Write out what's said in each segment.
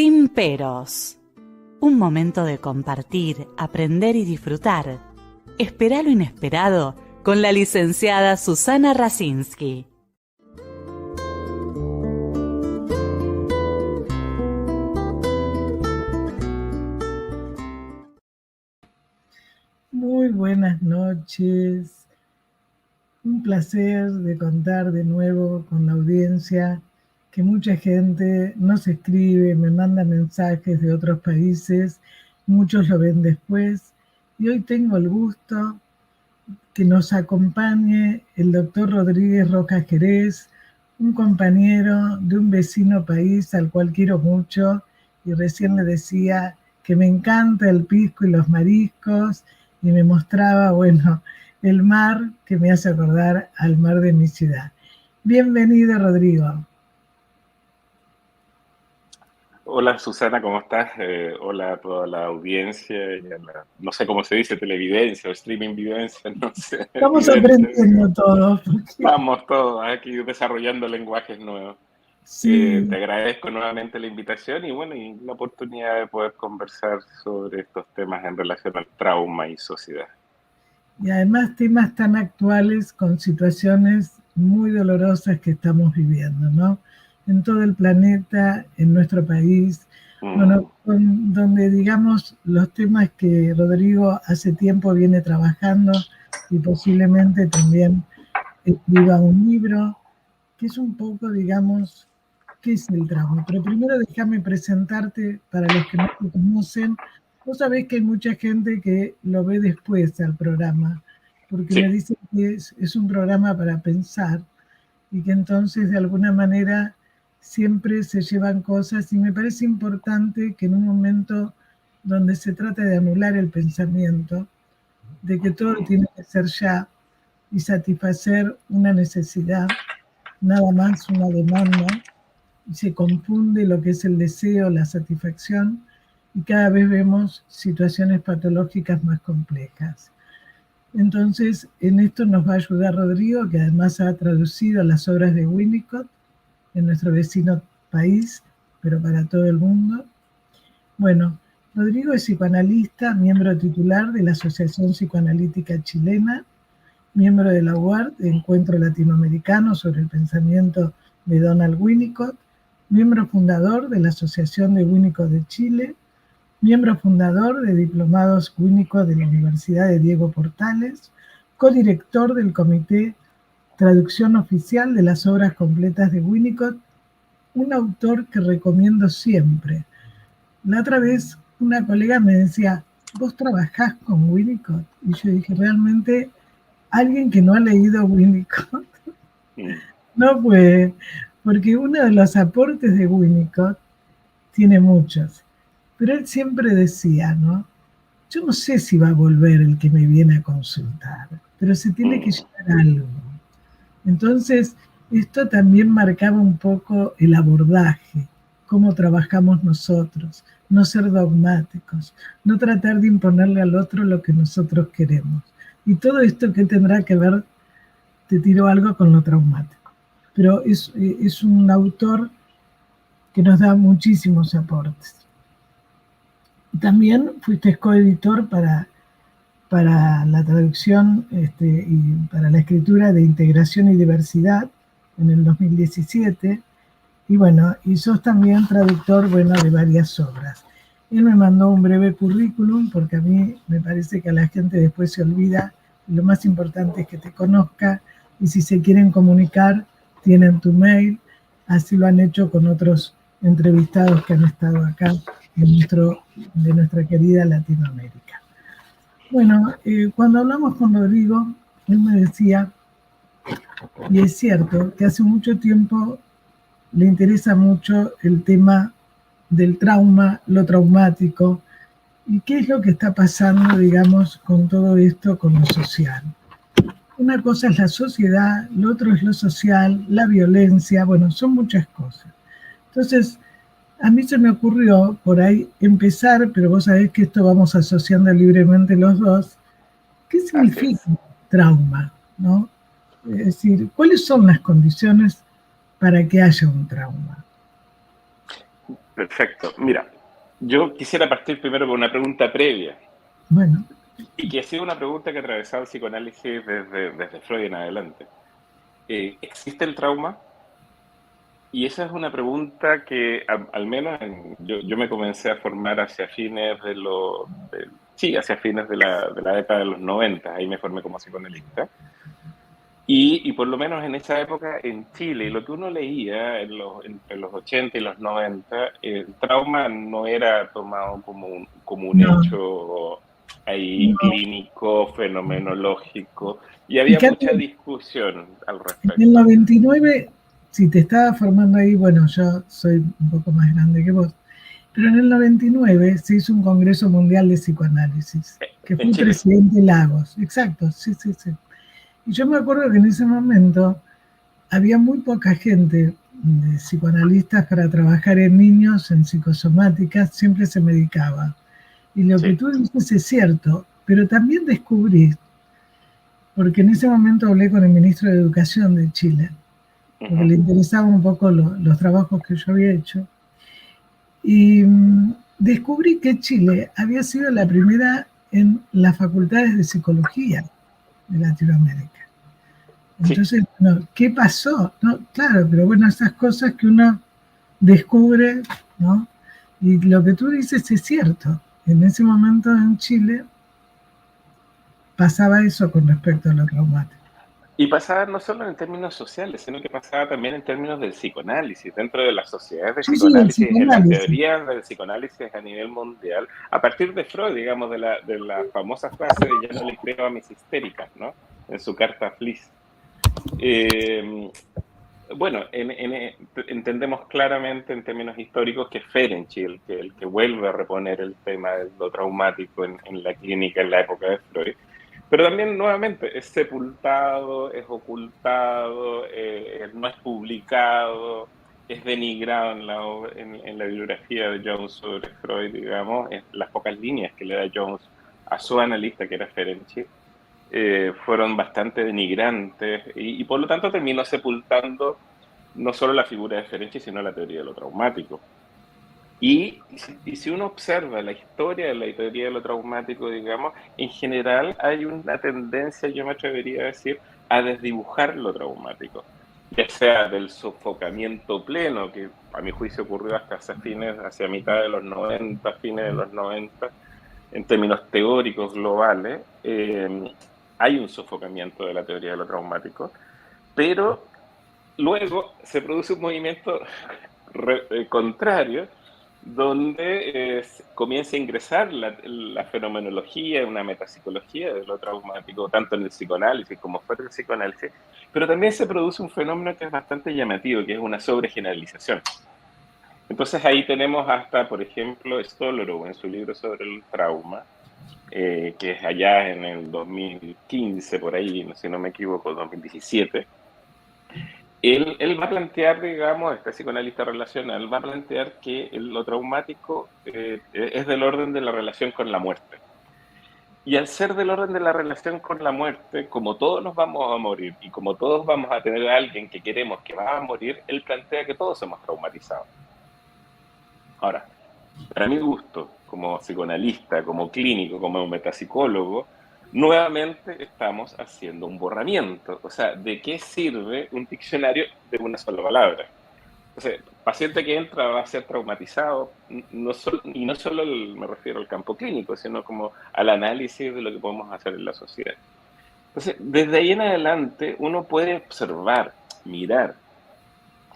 Sin peros. Un momento de compartir, aprender y disfrutar. Espera lo inesperado con la licenciada Susana Rasinski. Muy buenas noches. Un placer de contar de nuevo con la audiencia, que mucha gente nos escribe, me manda mensajes de otros países, muchos lo ven después, y hoy tengo el gusto que nos acompañe el doctor Rodríguez Roca Jerez, un compañero de un vecino país al cual quiero mucho, y recién le decía que me encanta el pisco y los mariscos, y me mostraba, bueno, el mar que me hace acordar al mar de mi ciudad. Bienvenido, Rodrigo. Hola Susana, ¿cómo estás? Hola a toda la audiencia y no sé cómo se dice, televidencia o streaming videncia, no sé. Estamos aprendiendo todos. Vamos todos aquí desarrollando lenguajes nuevos. Sí. Te agradezco nuevamente la invitación y bueno, y la oportunidad de poder conversar sobre estos temas en relación al trauma y sociedad. Y además temas tan actuales con situaciones muy dolorosas que estamos viviendo, ¿no? En todo el planeta, en nuestro país, bueno, donde digamos los temas que Rodrigo hace tiempo viene trabajando y posiblemente también escriba un libro, que es un poco, digamos, ¿qué es el trauma? Pero primero déjame presentarte para los que no te conocen. Vos sabés que hay mucha gente que lo ve después al programa, porque Sí. me dicen que es un programa para pensar y que entonces de alguna manera siempre se llevan cosas, y me parece importante que en un momento donde se trata de anular el pensamiento, de que todo tiene que ser ya y satisfacer una necesidad, nada más una demanda, y se confunde lo que es el deseo, la satisfacción, y cada vez vemos situaciones patológicas más complejas. Entonces, en esto nos va a ayudar Rodrigo, que además ha traducido las obras de Winnicott en nuestro vecino país, pero para todo el mundo. Bueno, Rodrigo es psicoanalista, miembro titular de la Asociación Psicoanalítica Chilena, miembro de la UART, de Encuentro Latinoamericano sobre el Pensamiento de Donald Winnicott, miembro fundador de la Asociación de Winnicott de Chile, miembro fundador de Diplomados Winnicott de la Universidad de Diego Portales, codirector del Comité Traducción Oficial de las Obras Completas de Winnicott, un autor que recomiendo siempre. La otra vez una colega me decía, ¿vos trabajás con Winnicott? Y yo dije, realmente, alguien que no ha leído Winnicott no puede, porque uno de los aportes de Winnicott tiene muchos, pero él siempre decía, ¿no? Yo no sé si va a volver el que me viene a consultar, pero se tiene que llevar algo. Entonces, esto también marcaba un poco el abordaje, cómo trabajamos nosotros, no ser dogmáticos, no tratar de imponerle al otro lo que nosotros queremos. Y todo esto que tendrá que ver, te tiro algo con lo traumático. Pero es un autor que nos da muchísimos aportes. También fuiste coeditor para la traducción y para la escritura de Integración y Diversidad en el 2017. Y bueno, y sos también traductor, bueno, de varias obras. Él me mandó un breve currículum porque a mí me parece que a la gente después se olvida. Lo más importante es que te conozca, y si se quieren comunicar, tienen tu mail. Así lo han hecho con otros entrevistados que han estado acá de nuestra querida Latinoamérica. Bueno, cuando hablamos con Rodrigo, él me decía, y es cierto, que hace mucho tiempo le interesa mucho el tema del trauma, lo traumático, y qué es lo que está pasando, digamos, con todo esto, con lo social. Una cosa es la sociedad, lo otro es lo social, la violencia, bueno, son muchas cosas. Entonces, a mí se me ocurrió por ahí empezar, pero vos sabés que esto vamos asociando libremente los dos. ¿Qué significa trauma? ¿No? Es decir, ¿cuáles son las condiciones para que haya un trauma? Perfecto. Mira, yo quisiera partir primero con una pregunta previa, Bueno, y que ha sido una pregunta que ha atravesado el psicoanálisis desde Freud en adelante. ¿Existe el trauma? Y esa es una pregunta que al menos yo me comencé a formar hacia fines sí, hacia fines de la década de los 90, ahí me formé como psicoanalista. Y por lo menos en esa época en Chile, y lo que uno leía entre los 80 y los 90, el trauma no era tomado como un no, hecho ahí no. clínico, fenomenológico, y había mucha Fíjate, discusión al en el respecto. 99, si te estaba formando ahí, bueno, yo soy un poco más grande que vos, pero en el 99 se hizo un Congreso Mundial de Psicoanálisis, que En fue el Chile. presidente Lagos, exacto, sí, sí, sí. Y yo me acuerdo que en ese momento había muy poca gente de psicoanalistas para trabajar en niños, en psicosomáticas, siempre se medicaba. Y lo que Sí. tú dices es cierto, pero también descubrí, porque en ese momento hablé con el ministro de Educación de Chile, porque Ujú. le interesaban un poco los trabajos que yo había hecho, y descubrí que Chile había sido la primera en las facultades de psicología de Latinoamérica. Sí. Entonces, bueno, ¿qué pasó? ¿No? Claro, pero bueno, esas cosas que uno descubre, ¿no? Y lo que tú dices es cierto. En ese momento en Chile pasaba eso con respecto a lo traumático. Y pasaba no solo en términos sociales, sino que pasaba también en términos del psicoanálisis, dentro de las sociedades de Sí, sí, el psicoanálisis, en las psicoanálisis. teorías del psicoanálisis a nivel mundial, a partir de Freud, digamos, de la famosa frase de ya no le creo a mis histéricas, ¿no? En su carta a Fliss. Eh, bueno, entendemos claramente en términos históricos que Ferenczi, el que vuelve a reponer el tema de lo traumático en la clínica en la época de Freud, pero también nuevamente es sepultado, es ocultado, no es publicado, es denigrado en la bibliografía de Jones sobre Freud, digamos, las pocas líneas que le da Jones a su analista, que era Ferenczi, fueron bastante denigrantes y por lo tanto terminó sepultando no solo la figura de Ferenczi, sino la teoría de lo traumático. Y si uno observa la historia de la teoría de lo traumático, digamos, en general hay una tendencia, yo me atrevería a decir, a desdibujar lo traumático, ya sea del sofocamiento pleno, que a mi juicio ocurrió hasta hacia mitad de los 90, fines de los 90, en términos teóricos globales, hay un sofocamiento de la teoría de lo traumático, pero luego se produce un movimiento contrario, donde comienza a ingresar la fenomenología, una metapsicología de lo traumático, tanto en el psicoanálisis como fuera del psicoanálisis, pero también se produce un fenómeno que es bastante llamativo, que es una sobregeneralización. Entonces ahí tenemos hasta, por ejemplo, Stolorow en su libro sobre el trauma, que es allá en el 2015, por ahí, si no me equivoco, 2017. Él va a plantear, digamos, este psicoanalista relacional, va a plantear que lo traumático es del orden de la relación con la muerte. Y al ser del orden de la relación con la muerte, como todos nos vamos a morir y como todos vamos a tener a alguien que queremos que va a morir, él plantea que todos somos traumatizados. Ahora, para mi gusto, como psicoanalista, como clínico, como metapsicólogo, nuevamente estamos haciendo un borramiento. O sea, ¿de qué sirve un diccionario de una sola palabra? O sea, paciente que entra va a ser traumatizado, y no solo me refiero al campo clínico, sino como al análisis de lo que podemos hacer en la sociedad. Entonces, desde ahí en adelante, uno puede observar, mirar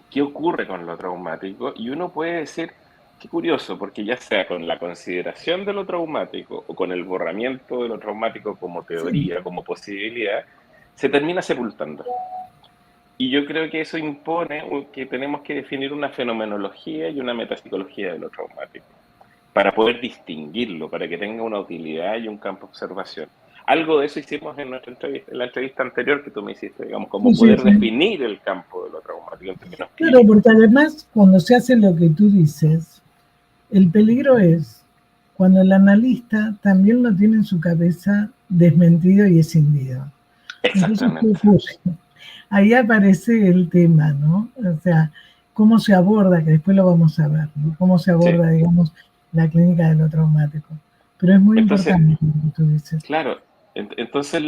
qué ocurre con lo traumático y uno puede decir, qué curioso, porque ya sea con la consideración de lo traumático o con el borramiento de lo traumático como Sí, teoría, como posibilidad, se termina sepultando. Y yo creo que eso impone que tenemos que definir una fenomenología y una metapsicología de lo traumático para poder distinguirlo, para que tenga una utilidad y un campo de observación. Algo de eso hicimos en la entrevista anterior que tú me hiciste, digamos, sí, cómo sí, poder sí. definir el campo de lo traumático en términos Claro, clínicos. porque además cuando se hace lo que tú dices, el peligro es cuando el analista también lo tiene en su cabeza desmentido y escindido. Entonces, ¿qué Exactamente. ocurre? Ahí aparece el tema, ¿no? O sea, cómo se aborda, que después lo vamos a ver, ¿no? Cómo se aborda, sí, digamos, la clínica de lo traumático. Pero es muy importante lo que tú dices. Claro, entonces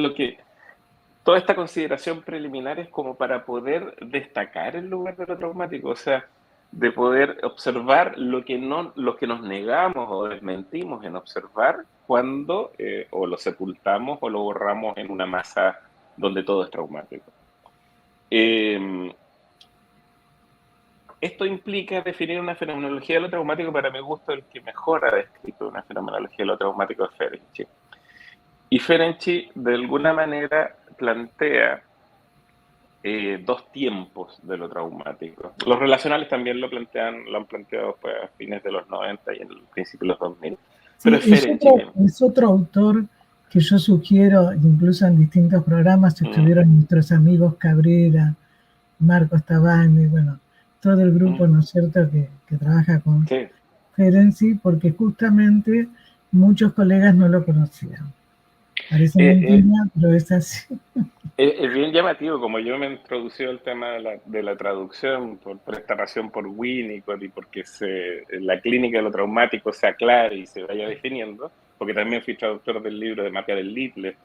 toda esta consideración preliminar es como para poder destacar el lugar de lo traumático, o sea, de poder observar lo que nos negamos o desmentimos en observar cuando o lo sepultamos o lo borramos en una masa donde todo es traumático. Esto implica definir una fenomenología de lo traumático. Para mi gusto, el que mejor ha descrito una fenomenología de lo traumático es Ferenczi. Y Ferenczi, de alguna manera, plantea dos tiempos de lo traumático. Los relacionales también lo han planteado pues, a fines de los 90 y en el principio de los 2000. Pero sí, es otro autor que yo sugiero, incluso en distintos programas estuvieron nuestros amigos Cabrera, Marcos Tabani, bueno, todo el grupo, ¿no es cierto?, que trabaja con Ferenczi, porque justamente muchos colegas no lo conocían. Parece mentira, pero es así. Es bien llamativo, como yo me he introducido el tema de la traducción por esta pasión por Winnicott y porque la clínica de lo traumático se aclare y se vaya definiendo, porque también fui traductor del libro de Marca del Little,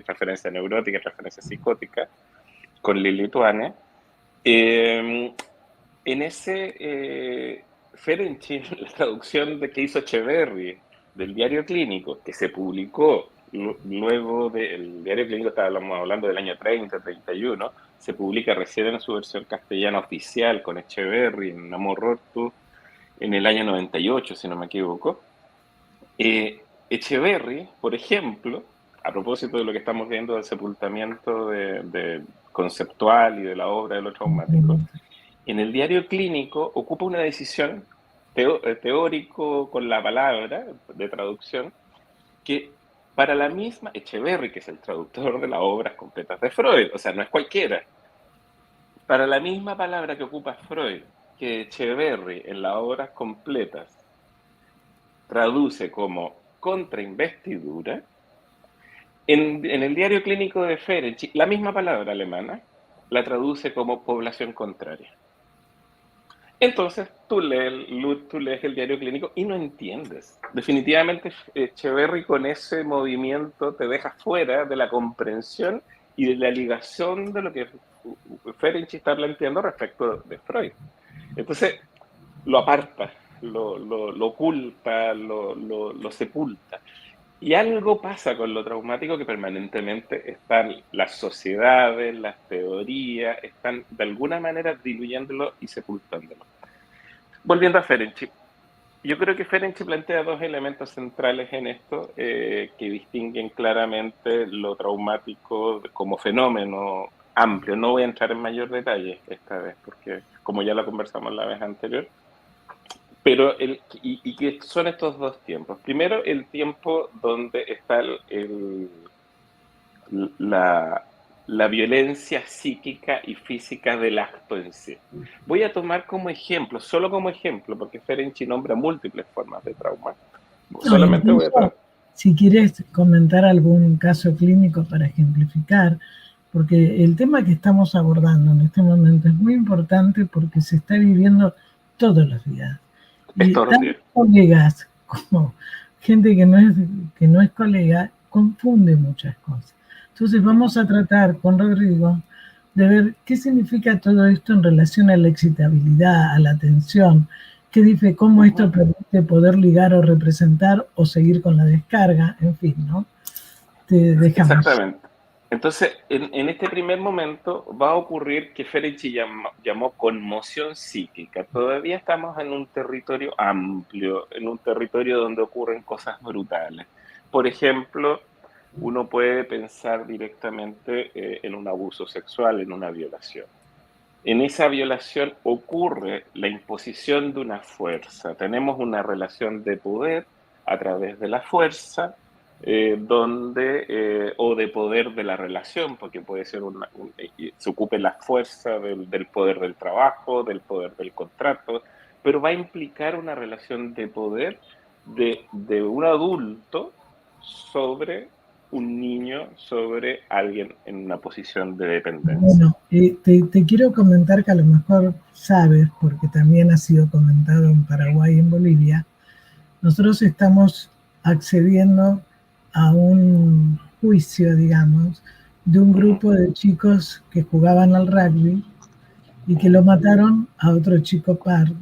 referencia neurótica, referencia psicótica, con Lili Tuane. En ese Ferenczi, la traducción que hizo Echeverry del diario clínico, que se publicó luego del diario clínico, estábamos hablando del año 30, 31, se publica recién en su versión castellana oficial con Echeverry en Amor Rortu en el año 98, si no me equivoco. Echeverry, por ejemplo, a propósito de lo que estamos viendo del sepultamiento de conceptual y de la obra de lo traumático, en el diario clínico ocupa una decisión teórico con la palabra de traducción que para la misma Echeverry, que es el traductor de las obras completas de Freud, o sea, no es cualquiera, para la misma palabra que ocupa Freud, que Echeverry en las obras completas traduce como contrainvestidura, en el diario clínico de Ferenczi, la misma palabra alemana la traduce como población contraria. Entonces tú lees el diario clínico y no entiendes. Definitivamente Echeverry con ese movimiento te deja fuera de la comprensión y de la ligación de lo que Ferenczi está planteando respecto de Freud. Entonces lo aparta, lo oculta, lo sepulta. Y algo pasa con lo traumático que permanentemente están las sociedades, las teorías, están de alguna manera diluyéndolo y sepultándolo. Volviendo a Ferenczi, yo creo que Ferenczi plantea dos elementos centrales en esto que distinguen claramente lo traumático como fenómeno amplio. No voy a entrar en mayor detalle esta vez, porque como ya lo conversamos la vez anterior, pero ¿y qué son estos dos tiempos? Primero, el tiempo donde está la violencia psíquica y física del acto en sí. Voy a tomar como ejemplo, solo como ejemplo, porque Ferenczi nombra múltiples formas de trauma. Solamente voy a tomar. Si quieres comentar algún caso clínico para ejemplificar, porque el tema que estamos abordando en este momento es muy importante porque se está viviendo todos los días. Y tanto colegas como gente que no es colega confunde muchas cosas. Entonces vamos a tratar con Rodrigo de ver qué significa todo esto en relación a la excitabilidad, a la atención, qué dice, cómo esto permite poder ligar o representar o seguir con la descarga, en fin, ¿no? Te dejamos. Exactamente. Entonces, en este primer momento va a ocurrir que Ferenczi llamó conmoción psíquica. Todavía estamos en un territorio amplio, en un territorio donde ocurren cosas brutales. Por ejemplo, uno puede pensar directamente en un abuso sexual, en una violación. En esa violación ocurre la imposición de una fuerza. Tenemos una relación de poder a través de la fuerza, o de poder de la relación, porque puede ser se ocupe la fuerza del poder del trabajo, del poder del contrato, pero va a implicar una relación de poder de un adulto sobre un niño, sobre alguien en una posición de dependencia. Bueno, Te quiero comentar que a lo mejor sabes, porque también ha sido comentado en Paraguay y en Bolivia, nosotros estamos accediendo a un juicio, digamos, de un grupo de chicos que jugaban al rugby y que lo mataron a otro chico pardo,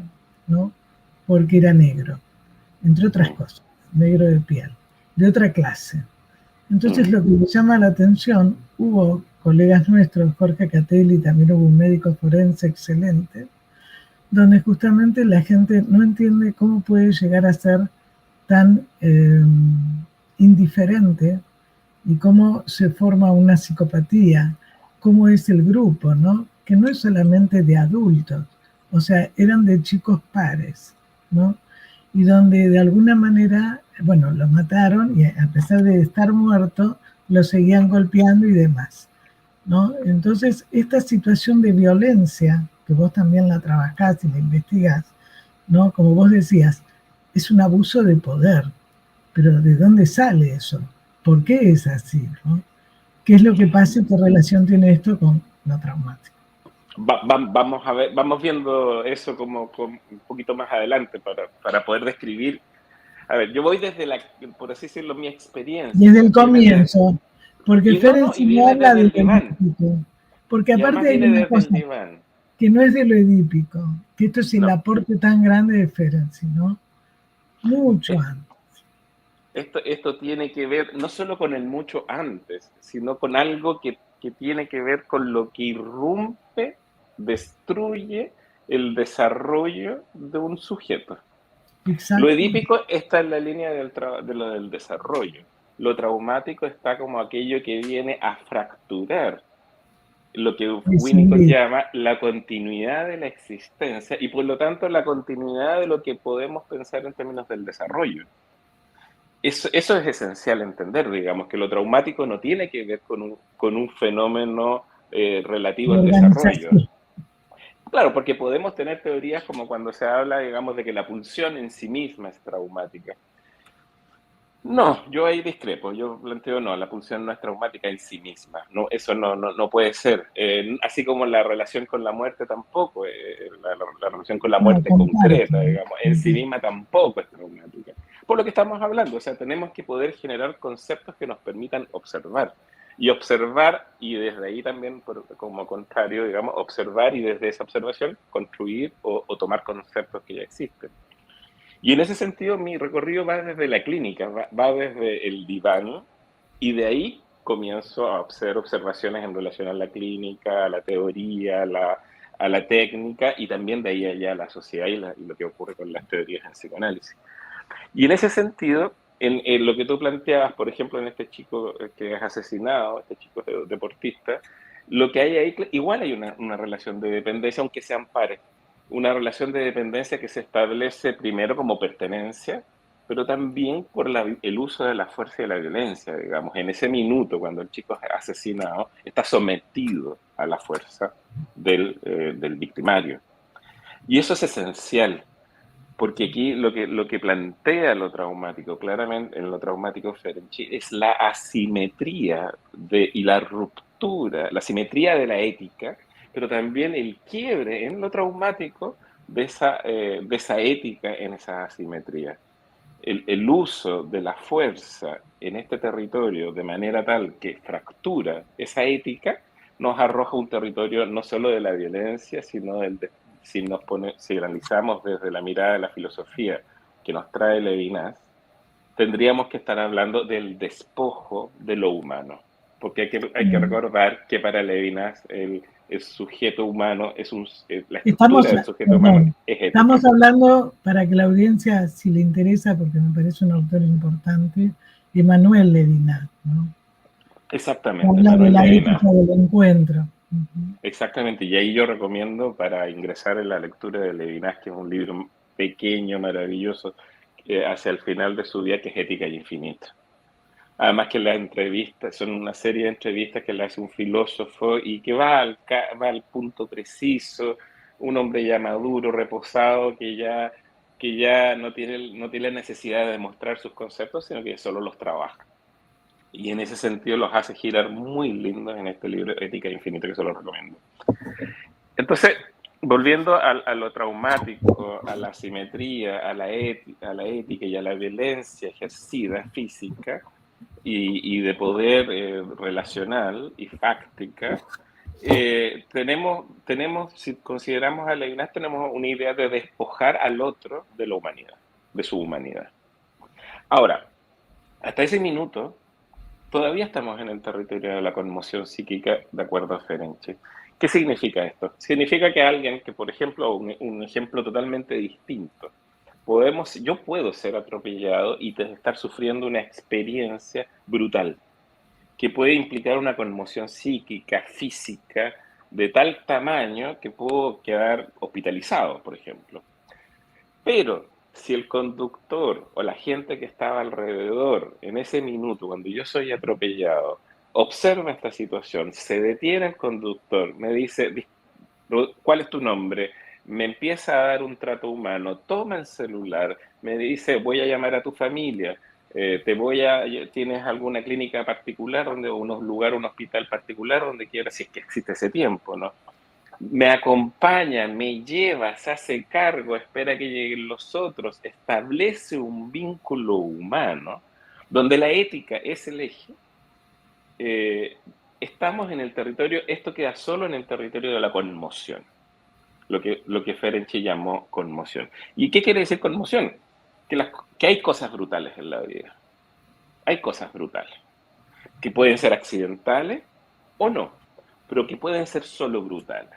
¿no? Porque era negro, entre otras cosas, negro de piel, de otra clase. Entonces lo que me llama la atención, hubo colegas nuestros, Jorge Catelli, también hubo un médico forense excelente, donde justamente la gente no entiende cómo puede llegar a ser tan indiferente y cómo se forma una psicopatía, cómo es el grupo, ¿no? Que no es solamente de adultos, o sea, eran de chicos pares, ¿no? Y donde de alguna manera, bueno, lo mataron y a pesar de estar muerto, lo seguían golpeando y demás, ¿no? Entonces, esta situación de violencia, que vos también la trabajás y la investigás, ¿no? Como vos decías, es un abuso de poder, pero ¿de dónde sale eso? ¿Por qué es así? ¿No? ¿Qué es lo que pasa y qué relación tiene esto con lo traumático? Vamos a ver, vamos viendo eso como un poquito más adelante para poder describir. A ver, yo voy desde por así decirlo, mi Desde experiencia. el comienzo, porque No, y Ferenczi no viene habla desde de el lo diván. edípico, porque Y aparte además hay viene una desde el cosa diván. que no es de lo edípico, que esto es el No. aporte tan grande de Ferenczi, ¿no? Mucho Es- antes. Esto tiene que ver no solo con el mucho antes, sino con algo que tiene que ver con lo que irrumpe, destruye el desarrollo de un sujeto. Lo Exacto. edípico está en la línea de lo del desarrollo. Lo traumático está como aquello que viene a fracturar lo que Winnicott Escindir. llama la continuidad de la existencia y por lo tanto la continuidad de lo que podemos pensar en términos del desarrollo. Eso es esencial entender, digamos, que lo traumático no tiene que ver con un fenómeno relativo De al desarrollo. organización. Claro, porque podemos tener teorías como cuando se habla, digamos, de que la pulsión en sí misma es traumática. No, yo ahí discrepo. Yo planteo no, la pulsión no es traumática en sí misma. No, eso no puede ser. Así como la relación con la muerte tampoco, la relación con la No, muerte comparto. concreta, digamos, en sí misma tampoco es traumática. Por lo que estamos hablando, o sea, tenemos que poder generar conceptos que nos permitan observar. Y observar, y desde ahí también, como contrario, digamos, observar y desde esa observación construir o tomar conceptos que ya existen. Y en ese sentido, mi recorrido va desde la clínica, va desde el diván, y de ahí comienzo a hacer observaciones en relación a la clínica, a la teoría, a la técnica, y también de ahí allá a la sociedad y lo que ocurre con las teorías en psicoanálisis. Y en ese sentido, en lo que tú planteabas, por ejemplo, en este chico que es asesinado, este chico deportista, lo que hay ahí, igual hay una relación de dependencia, aunque sean pares. Una relación de dependencia que se establece primero como pertenencia, pero también por el uso de la fuerza y la violencia, digamos. En ese minuto, cuando el chico es asesinado, está sometido a la fuerza del victimario. Y eso es esencial, porque aquí lo que plantea lo traumático, claramente en lo traumático Ferenczi, es la asimetría y la ruptura, la asimetría de la ética, pero también el quiebre en lo traumático de esa ética en esa asimetría. El uso de la fuerza en este territorio de manera tal que fractura esa ética nos arroja un territorio no solo de la violencia, sino si analizamos desde la mirada de la filosofía que nos trae Levinas, tendríamos que estar hablando del despojo de lo humano. Porque hay que recordar que para Levinas el sujeto humano la estructura Estamos, del sujeto humano perdón, es ética. estamos hablando para que la audiencia, si le interesa, porque me parece un autor importante, Emmanuel Levinas, ¿no? Exactamente, Habla de Manuel la Levinas. ética del encuentro. Uh-huh. Exactamente, y ahí yo recomiendo para ingresar en la lectura de Levinas, que es un libro pequeño, maravilloso, hacia el final de su vida, que es Ética y Infinito. Además que las entrevistas, son una serie de entrevistas que le hace un filósofo y que va al punto preciso, un hombre ya maduro, reposado, que ya no tiene la necesidad de demostrar sus conceptos, sino que solo los trabaja. Y en ese sentido los hace girar muy lindos en este libro, Ética Infinita, que se lo recomiendo. Entonces, volviendo a lo traumático, a la asimetría, a la ética y a la violencia ejercida física y de poder relacional y fáctica, si consideramos a Levinas, tenemos una idea de despojar al otro de la humanidad, de su humanidad. Ahora, hasta ese minuto, todavía estamos en el territorio de la conmoción psíquica, de acuerdo a Ferenczi. ¿Qué significa esto? Significa que alguien que, por ejemplo, un ejemplo totalmente distinto, yo puedo ser atropellado y estar sufriendo una experiencia brutal, que puede implicar una conmoción psíquica, física, de tal tamaño que puedo quedar hospitalizado, por ejemplo. Pero si el conductor o la gente que estaba alrededor en ese minuto, cuando yo soy atropellado, observa esta situación, se detiene el conductor, me dice, ¿cuál es tu nombre? Me empieza a dar un trato humano, toma el celular, me dice, voy a llamar a tu familia, ¿tienes alguna clínica particular, un hospital particular donde quieras, si es que existe ese tiempo, ¿no? Me acompaña, me lleva, se hace cargo, espera que lleguen los otros, establece un vínculo humano donde la ética es el eje. Estamos en el territorio, esto queda solo en el territorio de la conmoción, lo que Ferenczi llamó conmoción. ¿Y qué quiere decir conmoción? Que hay cosas brutales en la vida. Hay cosas brutales, que pueden ser accidentales o no, pero que pueden ser solo brutales.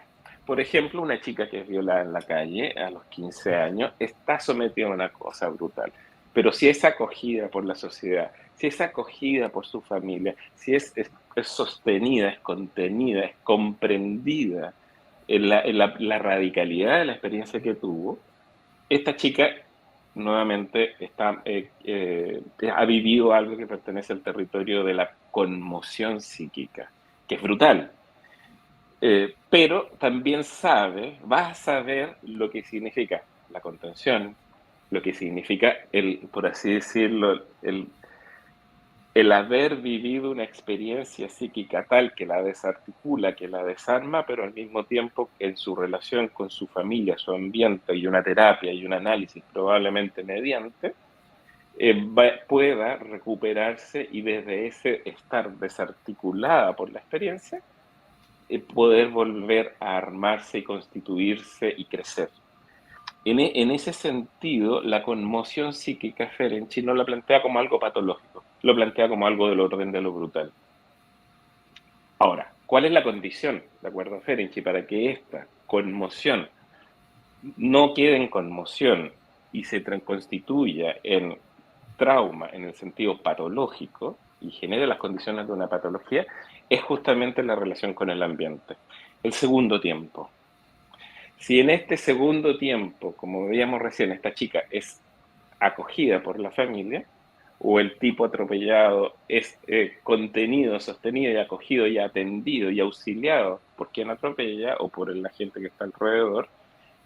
Por ejemplo, una chica que es violada en la calle a los 15 años está sometida a una cosa brutal, pero si es acogida por la sociedad, si es acogida por su familia, si es sostenida, es contenida, es comprendida en la radicalidad de la experiencia que tuvo, esta chica nuevamente ha vivido algo que pertenece al territorio de la conmoción psíquica, que es brutal. Pero también va a saber lo que significa la contención, lo que significa, por así decirlo, el haber vivido una experiencia psíquica tal que la desarticula, que la desarma, pero al mismo tiempo en su relación con su familia, su ambiente y una terapia y un análisis probablemente mediante, pueda recuperarse y desde ese estar desarticulada por la experiencia, poder volver a armarse y constituirse y crecer. En ese sentido, la conmoción psíquica Ferenczi no la plantea como algo patológico, lo plantea como algo del orden de lo brutal. Ahora, ¿cuál es la condición, de acuerdo a Ferenczi, para que esta conmoción no quede en conmoción y se constituya en trauma en el sentido patológico y genere las condiciones de una patología? Es justamente la relación con el ambiente. El segundo tiempo. Si en este segundo tiempo, como veíamos recién, esta chica es acogida por la familia, o el tipo atropellado es contenido, sostenido y acogido y atendido y auxiliado por quien atropella o por la gente que está alrededor,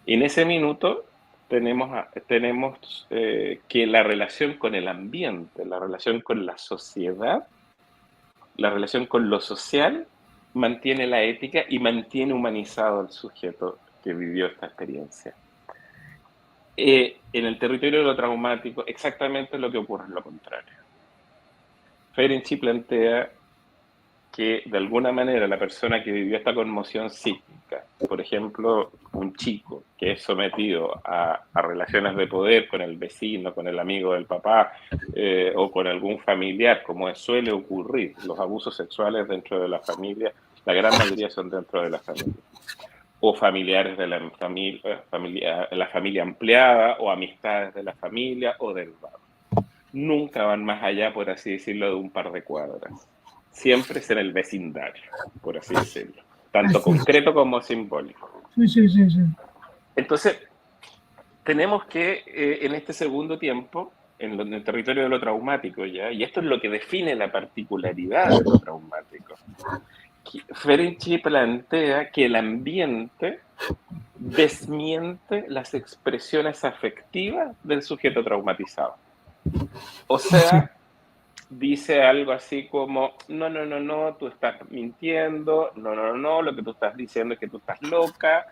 en ese minuto tenemos que la relación con el ambiente, la relación con la sociedad, la relación con lo social, mantiene la ética y mantiene humanizado al sujeto que vivió esta experiencia. En el territorio de lo traumático, exactamente lo que ocurre es lo contrario. Ferenczi plantea que de alguna manera la persona que vivió esta conmoción psíquica, por ejemplo, un chico que es sometido a relaciones de poder con el vecino, con el amigo del papá o con algún familiar, como suele ocurrir, los abusos sexuales dentro de la familia, la gran mayoría son dentro de la familia, o familiares de la familia ampliada, o amistades de la familia o del barrio. Nunca van más allá, por así decirlo, de un par de cuadras. Siempre es en el vecindario, por así decirlo. Tanto concreto como simbólico. Sí. Entonces, tenemos que, en este segundo tiempo, en el territorio de lo traumático ya, y esto es lo que define la particularidad de lo traumático, Ferenczi plantea que el ambiente desmiente las expresiones afectivas del sujeto traumatizado. O sea, dice algo así como, no, no, no, no, tú estás mintiendo, no, no, no, no, lo que tú estás diciendo es que tú estás loca,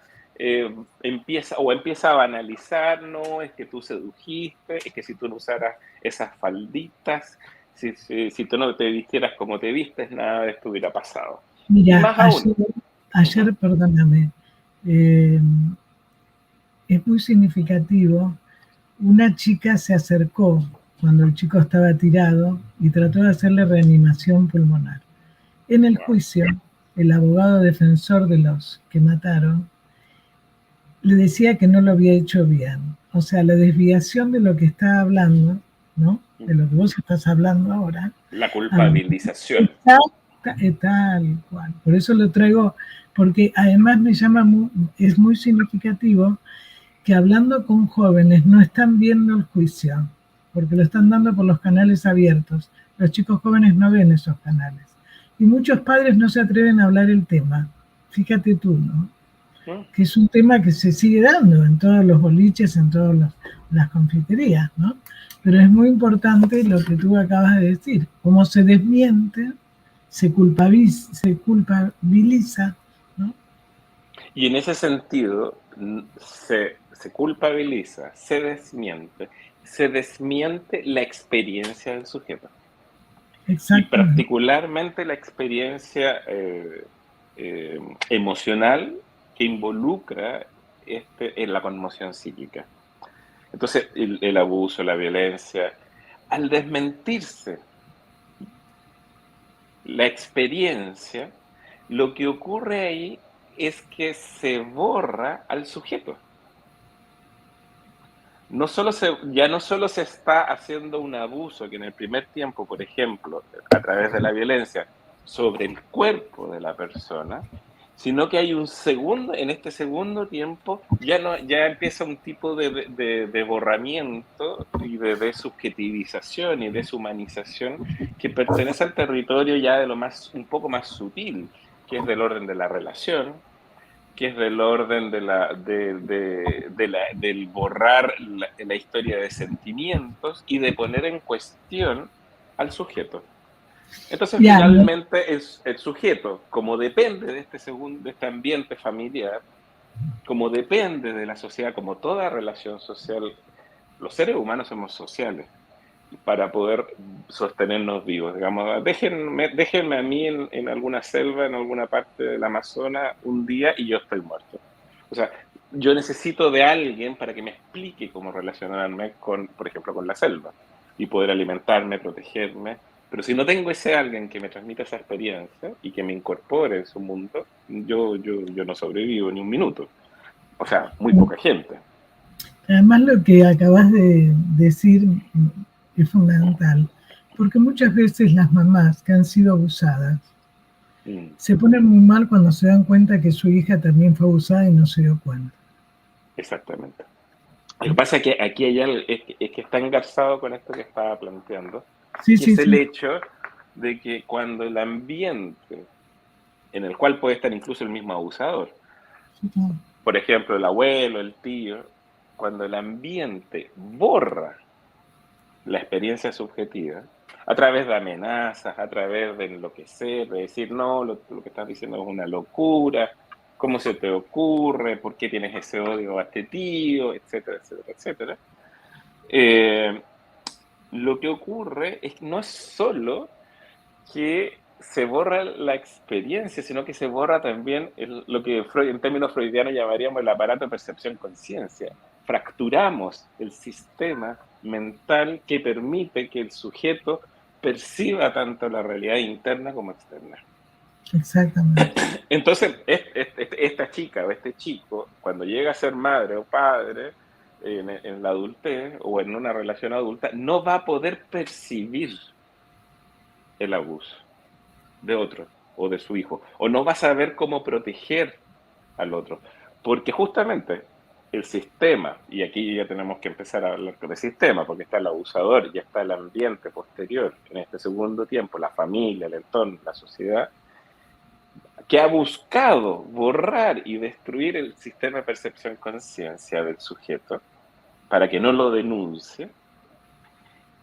empieza a banalizar, no, es que tú sedujiste, es que si tú no usaras esas falditas, si tú no te vistieras como te vistes, nada de esto hubiera pasado. Y Mira, más aún, ayer, perdóname, eh, es muy significativo. Una chica se acercó cuando el chico estaba tirado y trató de hacerle reanimación pulmonar. En el juicio, el abogado defensor de los que mataron le decía que no lo había hecho bien. O sea, la desviación de lo que está hablando, ¿no? De lo que vos estás hablando ahora. la culpabilización. Tal cual. Por eso lo traigo, porque además es muy significativo que hablando con jóvenes no están viendo el juicio, porque lo están dando por los canales abiertos. Los chicos jóvenes no ven esos canales. Y muchos padres no se atreven a hablar el tema. Fíjate tú, ¿no? Que es un tema que se sigue dando en todos los boliches, en todas las confiterías, ¿no? Pero es muy importante lo que tú acabas de decir, cómo se desmiente, se culpabiliza, ¿no? Y en ese sentido, se culpabiliza, se desmiente la experiencia del sujeto. Y particularmente la experiencia emocional que involucra en la conmoción psíquica. Entonces, el abuso, la violencia, al desmentirse la experiencia, lo que ocurre ahí es que se borra al sujeto. Ya no solo se está haciendo un abuso, que en el primer tiempo, por ejemplo, a través de la violencia, sobre el cuerpo de la persona, sino que hay en este segundo tiempo, ya empieza un tipo de borramiento y de desubjetivización y deshumanización que pertenece al territorio ya un poco más sutil, que es del orden de la relación, que es del orden del borrar la historia de sentimientos y de poner en cuestión al sujeto. Entonces, finalmente, el sujeto, como depende de este ambiente familiar, como depende de la sociedad, como toda relación social, los seres humanos somos sociales para poder sostenernos vivos. Digamos, déjenme a mí en alguna selva, en alguna parte del Amazonas, un día y yo estoy muerto. O sea, yo necesito de alguien para que me explique cómo relacionarme por ejemplo, con la selva y poder alimentarme, protegerme. Pero si no tengo ese alguien que me transmita esa experiencia y que me incorpore en su mundo, yo no sobrevivo ni un minuto. O sea, muy poca gente. Además, lo que acabas de decir es fundamental, porque muchas veces las mamás que han sido abusadas se ponen muy mal cuando se dan cuenta que su hija también fue abusada y no se dio cuenta. Exactamente. Lo que pasa es que aquí hay algo, es que está engarzado con esto que estaba planteando, es el hecho de que cuando el ambiente en el cual puede estar incluso el mismo abusador, por ejemplo, el abuelo, el tío, cuando el ambiente borra la experiencia subjetiva, a través de amenazas, a través de enloquecer, de decir, no, lo que estás diciendo es una locura, ¿cómo se te ocurre? ¿Por qué tienes ese odio a este tío? Etcétera, etcétera, etcétera. Lo que ocurre no es solo que se borra la experiencia, sino que se borra también lo que en términos freudianos llamaríamos el aparato de percepción-conciencia. Fracturamos el sistema mental que permite que el sujeto perciba tanto la realidad interna como externa. Exactamente. Entonces, esta chica o este chico, cuando llega a ser madre o padre en la adultez o en una relación adulta, no va a poder percibir el abuso de otro o de su hijo, o no va a saber cómo proteger al otro, porque justamente el sistema, y aquí ya tenemos que empezar a hablar del sistema, porque está el abusador, ya está el ambiente posterior, en este segundo tiempo, la familia, el entorno, la sociedad, que ha buscado borrar y destruir el sistema de percepción-conciencia del sujeto para que no lo denuncie,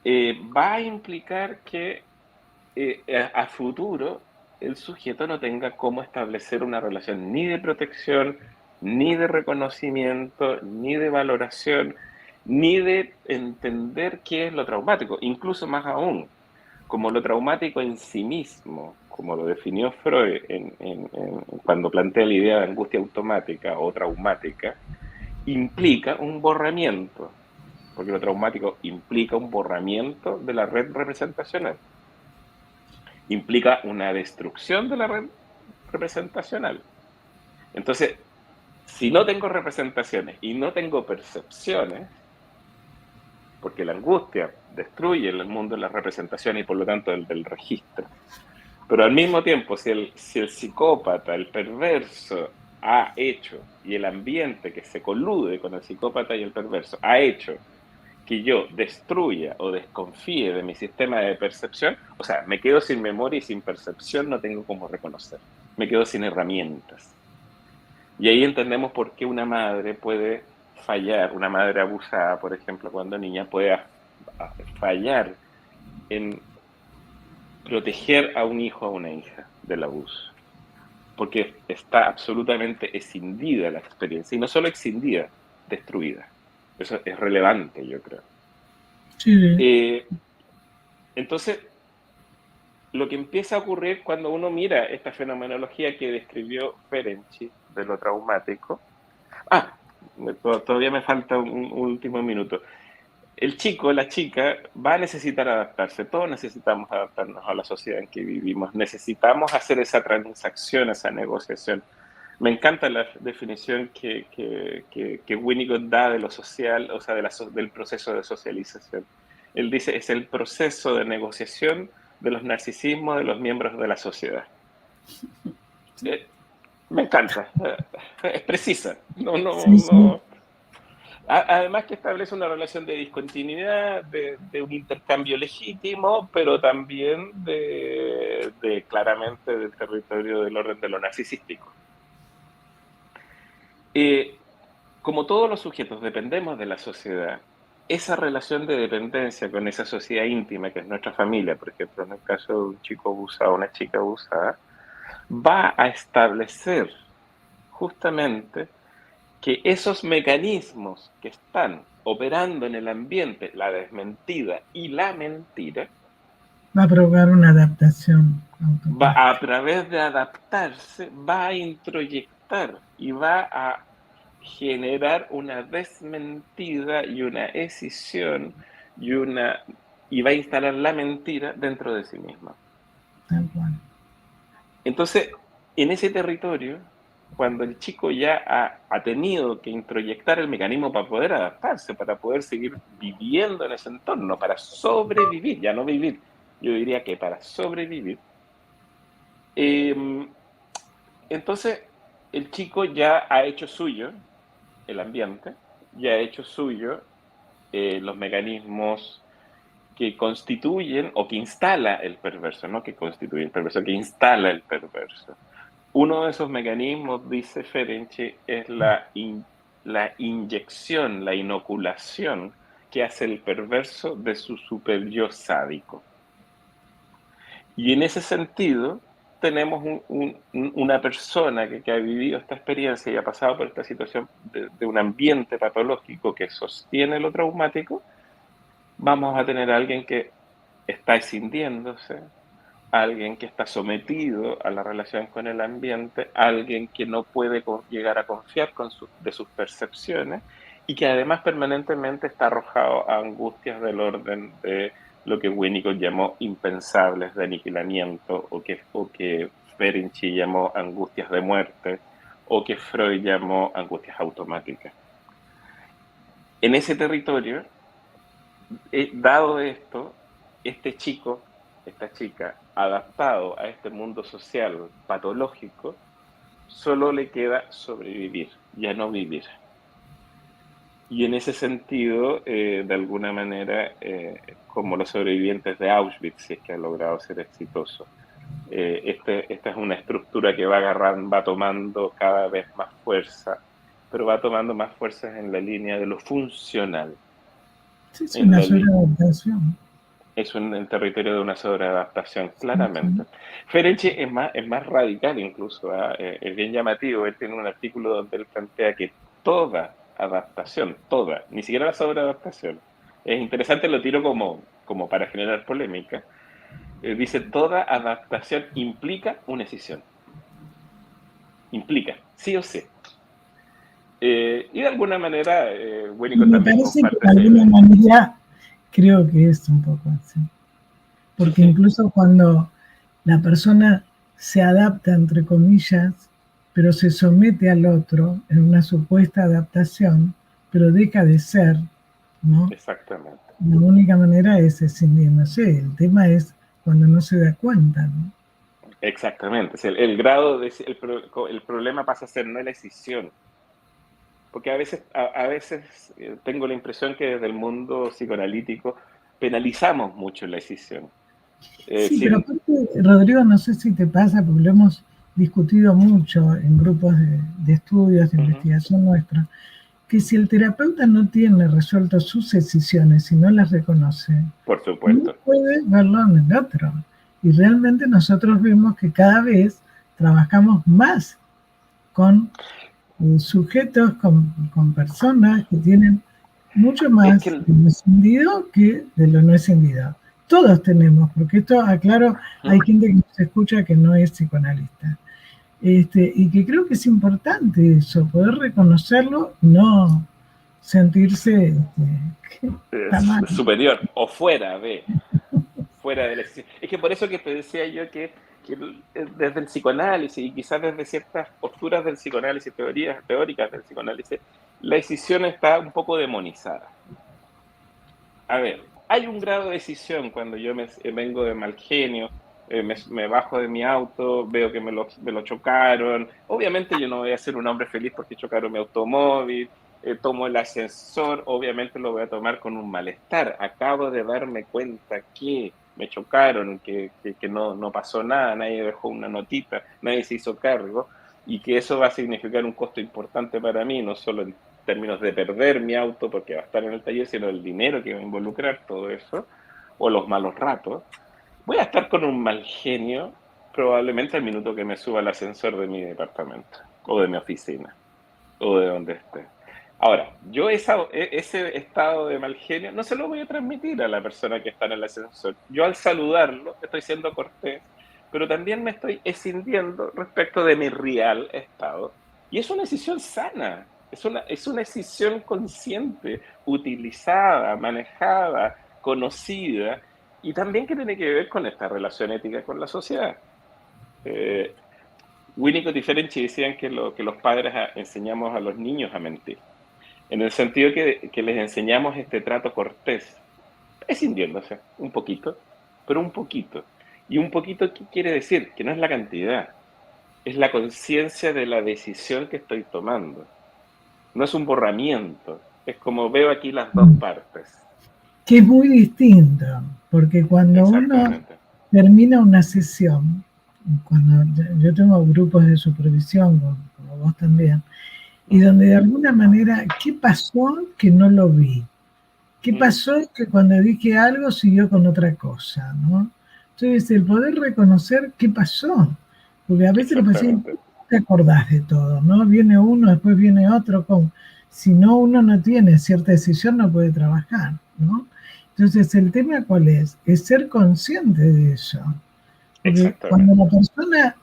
va a implicar que a futuro el sujeto no tenga cómo establecer una relación ni de protección, ni de reconocimiento, ni de valoración, ni de entender qué es lo traumático. Incluso más aún, como lo traumático en sí mismo, como lo definió Freud cuando plantea la idea de angustia automática o traumática, implica un borramiento, porque lo traumático implica un borramiento de la red representacional, implica una destrucción de la red representacional. Entonces, si no tengo representaciones y no tengo percepciones, porque la angustia destruye el mundo de la representación y por lo tanto el del registro, pero al mismo tiempo, si el psicópata, el perverso, ha hecho, y el ambiente que se colude con el psicópata y el perverso, ha hecho que yo destruya o desconfíe de mi sistema de percepción, o sea, me quedo sin memoria y sin percepción, no tengo cómo reconocer, me quedo sin herramientas. Y ahí entendemos por qué una madre puede fallar, una madre abusada, por ejemplo, cuando niña puede fallar en proteger a un hijo o a una hija del abuso, porque está absolutamente escindida la experiencia, y no solo escindida, destruida. Eso es relevante, yo creo. Sí. Entonces, lo que empieza a ocurrir cuando uno mira esta fenomenología que describió Ferenczi de lo traumático. Todavía me falta un último minuto. El chico, la chica, va a necesitar adaptarse. Todos necesitamos adaptarnos a la sociedad en que vivimos. Necesitamos hacer esa transacción, esa negociación. Me encanta la definición que Winnicott da de lo social, o sea, del proceso de socialización. Él dice, es el proceso de negociación de los narcisismos de los miembros de la sociedad. Me encanta. Es precisa. No. Además que establece una relación de discontinuidad, de un intercambio legítimo, pero también claramente del territorio del orden de lo narcisístico. Como todos los sujetos dependemos de la sociedad, esa relación de dependencia con esa sociedad íntima que es nuestra familia, por ejemplo, en el caso de un chico abusado, una chica abusada, va a establecer justamente que esos mecanismos que están operando en el ambiente, la desmentida y la mentira, va a provocar una adaptación automática. A través de adaptarse, va a introyectar y va a generar una desmentida y una escisión y va a instalar la mentira dentro de sí misma. Tal cual. Entonces, en ese territorio, cuando el chico ya ha tenido que introyectar el mecanismo para poder adaptarse, para poder seguir viviendo en ese entorno, para sobrevivir, ya no vivir, yo diría que para sobrevivir, entonces el chico ya ha hecho suyo el ambiente, ya ha hecho suyo los mecanismos que constituyen o que instala el perverso, no que constituye el perverso, que instala el perverso. Uno de esos mecanismos, dice Ferenczi, es la inyección, la inoculación que hace el perverso de su super-yo sádico. Y en ese sentido, tenemos una persona que ha vivido esta experiencia y ha pasado por esta situación de un ambiente patológico que sostiene lo traumático. Vamos a tener a alguien que está escindiéndose, alguien que está sometido a la relación con el ambiente, alguien que no puede llegar a confiar de sus percepciones y que además permanentemente está arrojado a angustias del orden de lo que Winnicott llamó impensables de aniquilamiento, o que Ferenczi llamó angustias de muerte, o que Freud llamó angustias automáticas. En ese territorio, dado esto, este chico, esta chica, adaptado a este mundo social patológico, solo le queda sobrevivir, ya no vivir. Y en ese sentido, de alguna manera, como los sobrevivientes de Auschwitz, si es que han logrado ser exitosos, esta es una estructura que va tomando cada vez más fuerza, pero va tomando más fuerzas en la línea de lo funcional. Sí, es una sobreadaptación. Es un territorio de una sobreadaptación, Sí. claramente. Ferenczi es más radical incluso, ¿ah? Es bien llamativo. Él tiene un artículo donde él plantea que toda adaptación, toda, ni siquiera la sobreadaptación, es interesante, lo tiro como para generar polémica. Dice, toda adaptación implica una decisión, implica, sí o sí. Y de alguna manera, Y Winnicott me también parece que comparte de esa alguna idea. manera creo que es un poco así. Sí, Porque sí. incluso cuando la persona se adapta, entre comillas, pero se somete al otro en una supuesta adaptación, pero deja de ser, ¿no? Exactamente. La única manera es escindiéndose. El tema es cuando no se da cuenta, ¿no? Exactamente. O sea, el grado de, el problema pasa a ser no la decisión. Porque a veces tengo la impresión que desde el mundo psicoanalítico penalizamos mucho la decisión. Sí, pero Sin, aparte, Rodrigo, no sé si te pasa, porque lo hemos discutido mucho en grupos de estudios, de Ujú, investigación nuestra, que si el terapeuta no tiene resuelto sus decisiones y no las reconoce, por no supuesto. puede verlo en el otro. Y realmente nosotros vemos que cada vez trabajamos más con sujetos, con personas que tienen mucho Es más que, de lo escindido que de lo no escindido. Todos tenemos, porque esto, aclaro, hay gente que nos escucha que no es psicoanalista. Y que creo que es importante eso, poder reconocerlo, no sentirse que está es mal. superior o fuera de la decisión. Es que por eso que te decía yo que desde el psicoanálisis y quizás desde ciertas posturas del psicoanálisis, teorías teóricas del psicoanálisis, la decisión está un poco demonizada. A ver, hay un grado de decisión cuando yo vengo de mal genio, me bajo de mi auto, veo que me lo chocaron. Obviamente yo no voy a ser un hombre feliz porque chocaron mi automóvil, tomo el ascensor, obviamente lo voy a tomar con un malestar. Acabo de darme cuenta que me chocaron, que no pasó nada, nadie dejó una notita, nadie se hizo cargo y que eso va a significar un costo importante para mí, no solo en términos de perder mi auto porque va a estar en el taller, sino el dinero que va a involucrar todo eso, o los malos ratos, voy a estar con un mal genio probablemente al minuto que me suba al ascensor de mi departamento, o de mi oficina, o de donde esté. Ahora, yo ese estado de mal genio no se lo voy a transmitir a la persona que está en el ascensor. Yo al saludarlo estoy siendo cortés, pero también me estoy escindiendo respecto de mi real estado. Y es una decisión sana, es una decisión consciente, utilizada, manejada, conocida, y también que tiene que ver con esta relación ética con la sociedad. Eh, Winnicott y Ferenczi decían que los padres enseñamos a los niños a mentir, en el sentido que les enseñamos este trato cortés, escindiéndose un poquito, pero un poquito. Y un poquito, ¿qué quiere decir? Que no es la cantidad, es la conciencia de la decisión que estoy tomando. No es un borramiento, es como veo aquí las dos partes. Que es muy distinto, porque cuando uno Exactamente. termina una sesión, cuando yo tengo grupos de supervisión, como vos también, y Uh-huh. donde de alguna manera, ¿qué pasó que no lo vi? ¿Qué Uh-huh. pasó que cuando dije algo siguió con otra cosa? ¿No? Entonces, el poder reconocer qué pasó, porque a veces los pacientes Exactamente. no te acordás de todo, ¿no? Viene uno, después viene otro, si no uno no tiene cierta decisión no puede trabajar, ¿no? Entonces, el tema cuál es ser consciente de eso, porque cuando Exactamente. la persona,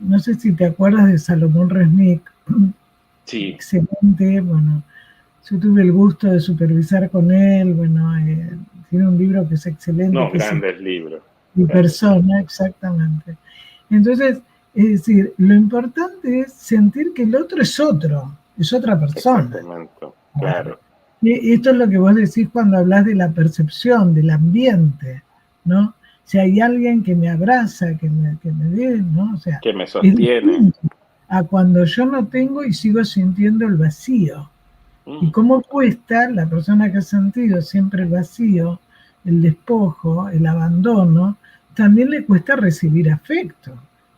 no sé si te acuerdas de Salomón Resnick, Sí. excelente, bueno, yo tuve el gusto de supervisar con él, bueno, tiene un libro que es excelente, No, que es grandes libros. Mi Grandes libros. persona, exactamente. Entonces, es decir, lo importante es sentir que el otro es otra persona. Exactamente. A ver, Claro. y esto es lo que vos decís cuando hablas de la percepción, del ambiente, ¿no? Si hay alguien que me abraza, que me ve, ¿no? O sea, Que me es sostiene. distinto a cuando yo no tengo y sigo sintiendo el vacío. Y Mm. cómo cuesta la persona que ha sentido siempre el vacío, el despojo, el abandono, también le cuesta recibir afecto.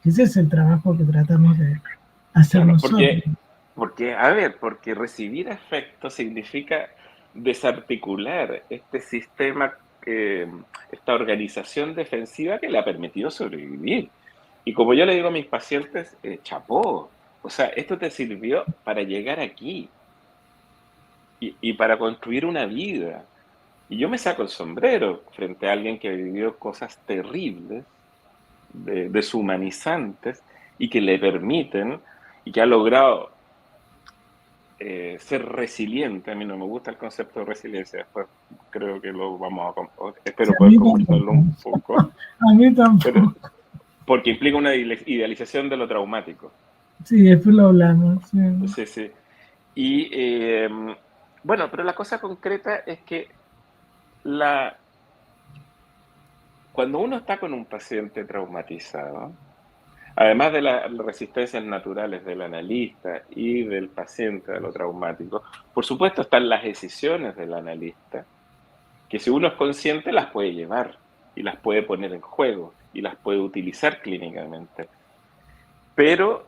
Ese es el trabajo que tratamos de hacer Claro, nosotros. a ver, porque recibir afecto significa desarticular este sistema esta organización defensiva que le ha permitido sobrevivir. Y como yo le digo a mis pacientes, chapó, o sea, esto te sirvió para llegar aquí y para construir una vida. Y yo me saco el sombrero frente a alguien que vivió cosas terribles, deshumanizantes, y que le permiten, y que ha logrado ser resiliente. A mí no me gusta el concepto de resiliencia, después creo que lo vamos a... espero poder conversarlo un poco. A mí tampoco. Porque implica una idealización de lo traumático. Sí, después lo hablamos. Sí, sí. Y bueno, pero la cosa concreta es que cuando uno está con un paciente traumatizado, además de las resistencias naturales del analista y del paciente a lo traumático, por supuesto están las decisiones del analista, que si uno es consciente las puede llevar y las puede poner en juego y las puede utilizar clínicamente. Pero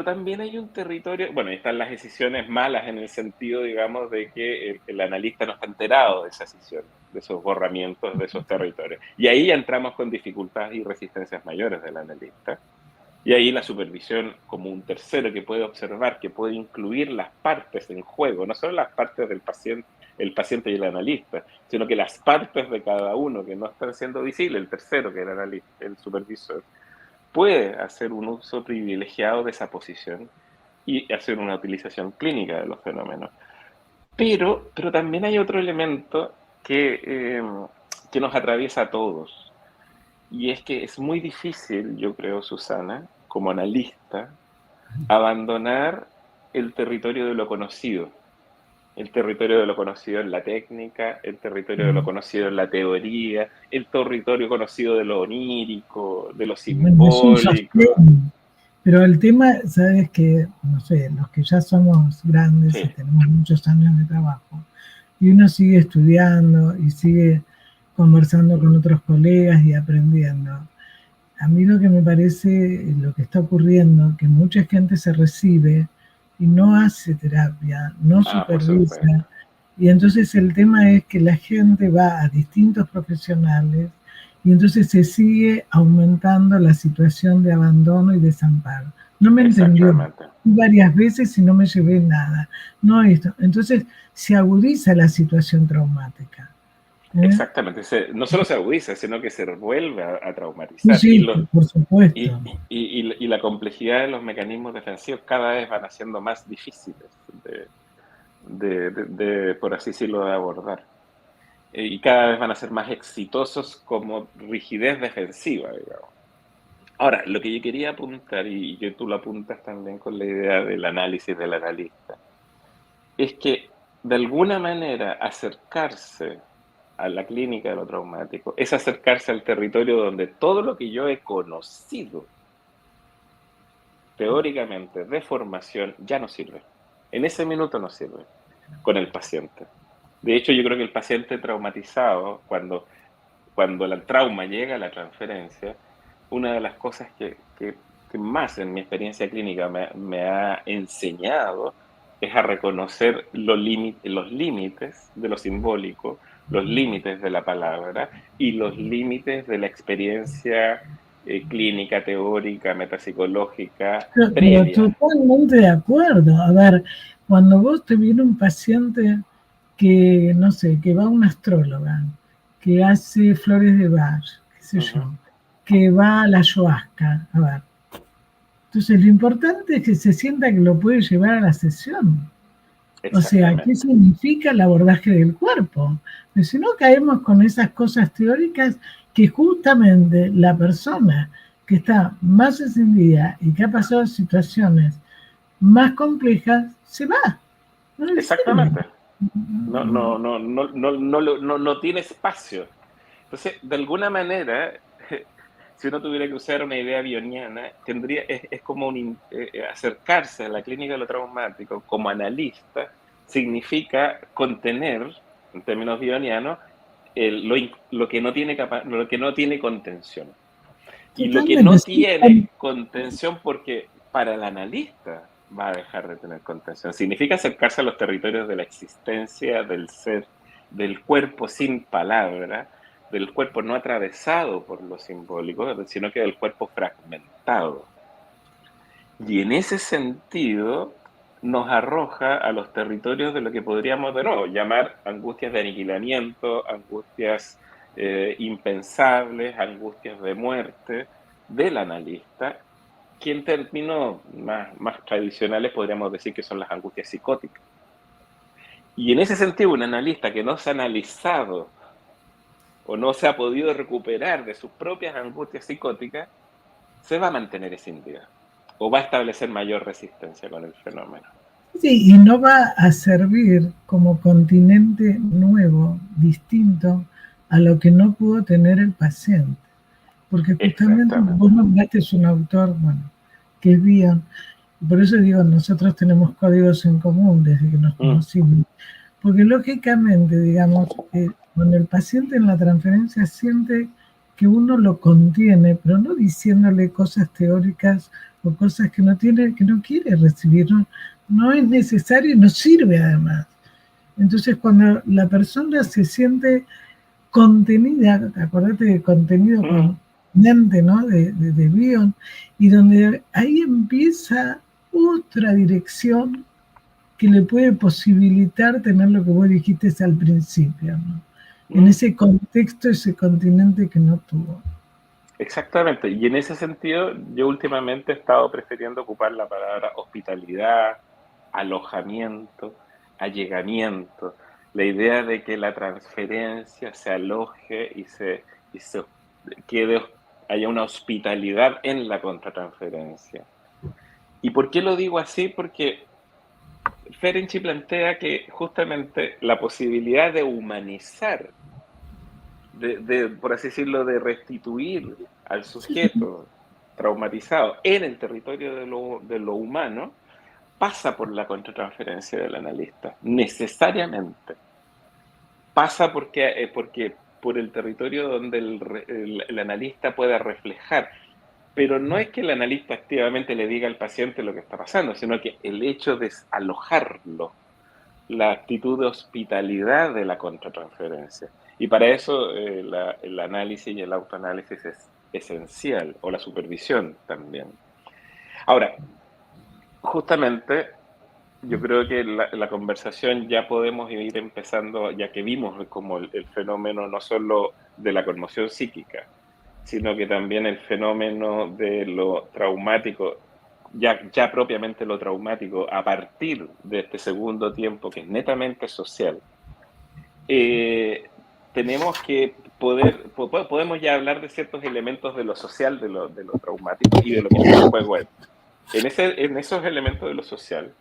también hay un territorio, bueno, están las decisiones malas en el sentido, digamos, de que el analista no está enterado de esas decisiones, de esos borramientos, de esos territorios. Y ahí ya entramos con dificultades y resistencias mayores del analista. Y ahí la supervisión como un tercero que puede observar, que puede incluir las partes en juego, no solo las partes del paciente, el paciente y el analista, sino que las partes de cada uno que no están siendo visibles, el tercero que es el analista, el supervisor, puede hacer un uso privilegiado de esa posición y hacer una utilización clínica de los fenómenos. Pero también hay otro elemento que nos atraviesa a todos. Y es que es muy difícil, yo creo, Susana, como analista, abandonar el territorio de lo conocido. El territorio de lo conocido en la técnica, el territorio de lo conocido en la teoría, el territorio conocido de lo onírico, de lo simbólico. Pero el tema, sabes que, no sé, los que ya somos grandes y tenemos muchos años de trabajo, y uno sigue estudiando y sigue conversando con otros colegas y aprendiendo. A mí lo que me parece, lo que está ocurriendo, que mucha gente se recibe y no hace terapia, no supervisa. Y entonces el tema es que la gente va a distintos profesionales y entonces se sigue aumentando la situación de abandono y desamparo. No me entendió varias veces y no me llevé nada. No esto. Entonces se agudiza la situación traumática. Exactamente, no solo se agudiza, sino que se vuelve a traumatizar. Sí, por supuesto. Y la complejidad de los mecanismos defensivos cada vez van haciendo más difíciles por así decirlo, de abordar. Y cada vez van a ser más exitosos como rigidez defensiva, digamos. Ahora, lo que yo quería apuntar, y que tú lo apuntas también con la idea del análisis del analista, es que de alguna manera acercarse a la clínica de lo traumático es acercarse al territorio donde todo lo que yo he conocido teóricamente de formación ya no sirve. En ese minuto no sirve con el paciente. De hecho, yo creo que el paciente traumatizado, cuando el trauma llega a la transferencia, una de las cosas que más en mi experiencia clínica me ha enseñado es a reconocer los límites de lo simbólico, los límites de la palabra y los límites de la experiencia clínica, teórica, metapsicológica. Pero totalmente de acuerdo. A ver, cuando vos te viene un paciente que, no sé, que va a una astróloga, que hace flores de Bach, qué sé yo, que va a la ayahuasca, a ver. Entonces, lo importante es que se sienta que lo puede llevar a la sesión. O sea, ¿qué significa el abordaje del cuerpo? Porque si no caemos con esas cosas teóricas que justamente la persona que está más encendida y que ha pasado situaciones más complejas, se va. Exactamente. No tiene espacio. Entonces, de alguna manera, si uno tuviera que usar una idea bioniana, es como acercarse a la clínica de lo traumático como analista, significa contener, en términos bionianos, lo que no tiene contención. Y lo que no tiene contención, porque para el analista va a dejar de tener contención. Significa acercarse a los territorios de la existencia, del ser, del cuerpo sin palabra, del cuerpo no atravesado por lo simbólico, sino que del cuerpo fragmentado. Y en ese sentido nos arroja a los territorios de lo que podríamos de nuevo llamar angustias de aniquilamiento, angustias impensables, angustias de muerte del analista, que en términos más tradicionales podríamos decir que son las angustias psicóticas. Y en ese sentido, un analista que no se ha analizado o no se ha podido recuperar de sus propias angustias psicóticas, se va a mantener escindida o va a establecer mayor resistencia con el fenómeno. Sí, y no va a servir como continente nuevo, distinto a lo que no pudo tener el paciente. Porque justamente vos nombraste un autor, bueno, que es Bion, y por eso digo, nosotros tenemos códigos en común desde que nos conocimos. Porque lógicamente, digamos, cuando el paciente en la transferencia siente que uno lo contiene, pero no diciéndole cosas teóricas o cosas que no quiere recibir, no es necesario y no sirve además. Entonces, cuando la persona se siente contenida, acordate de contenido continente, ¿no? De Bion, y donde ahí empieza otra dirección que le puede posibilitar tener lo que vos dijiste al principio, ¿no? En ese contexto, ese continente que no tuvo. Exactamente, y en ese sentido yo últimamente he estado prefiriendo ocupar la palabra hospitalidad, alojamiento, allegamiento, la idea de que la transferencia se aloje y se quede, haya una hospitalidad en la contratransferencia. ¿Y por qué lo digo así? Porque Ferenczi plantea que justamente la posibilidad de humanizar, por así decirlo, de restituir al sujeto traumatizado en el territorio de lo humano, pasa por la contratransferencia del analista, necesariamente. Pasa porque por el territorio donde el analista pueda reflejar. Pero no es que el analista activamente le diga al paciente lo que está pasando, sino que el hecho de alojarlo, la actitud de hospitalidad de la contratransferencia. Y para eso el análisis y el autoanálisis es esencial, o la supervisión también. Ahora, justamente yo creo que la conversación ya podemos ir empezando, ya que vimos como el fenómeno no solo de la conmoción psíquica, sino que también el fenómeno de lo traumático, ya propiamente lo traumático, a partir de este segundo tiempo, que es netamente social, tenemos que podemos ya hablar de ciertos elementos de lo social, de lo traumático y de lo que está en juego ahí. En esos elementos de lo social,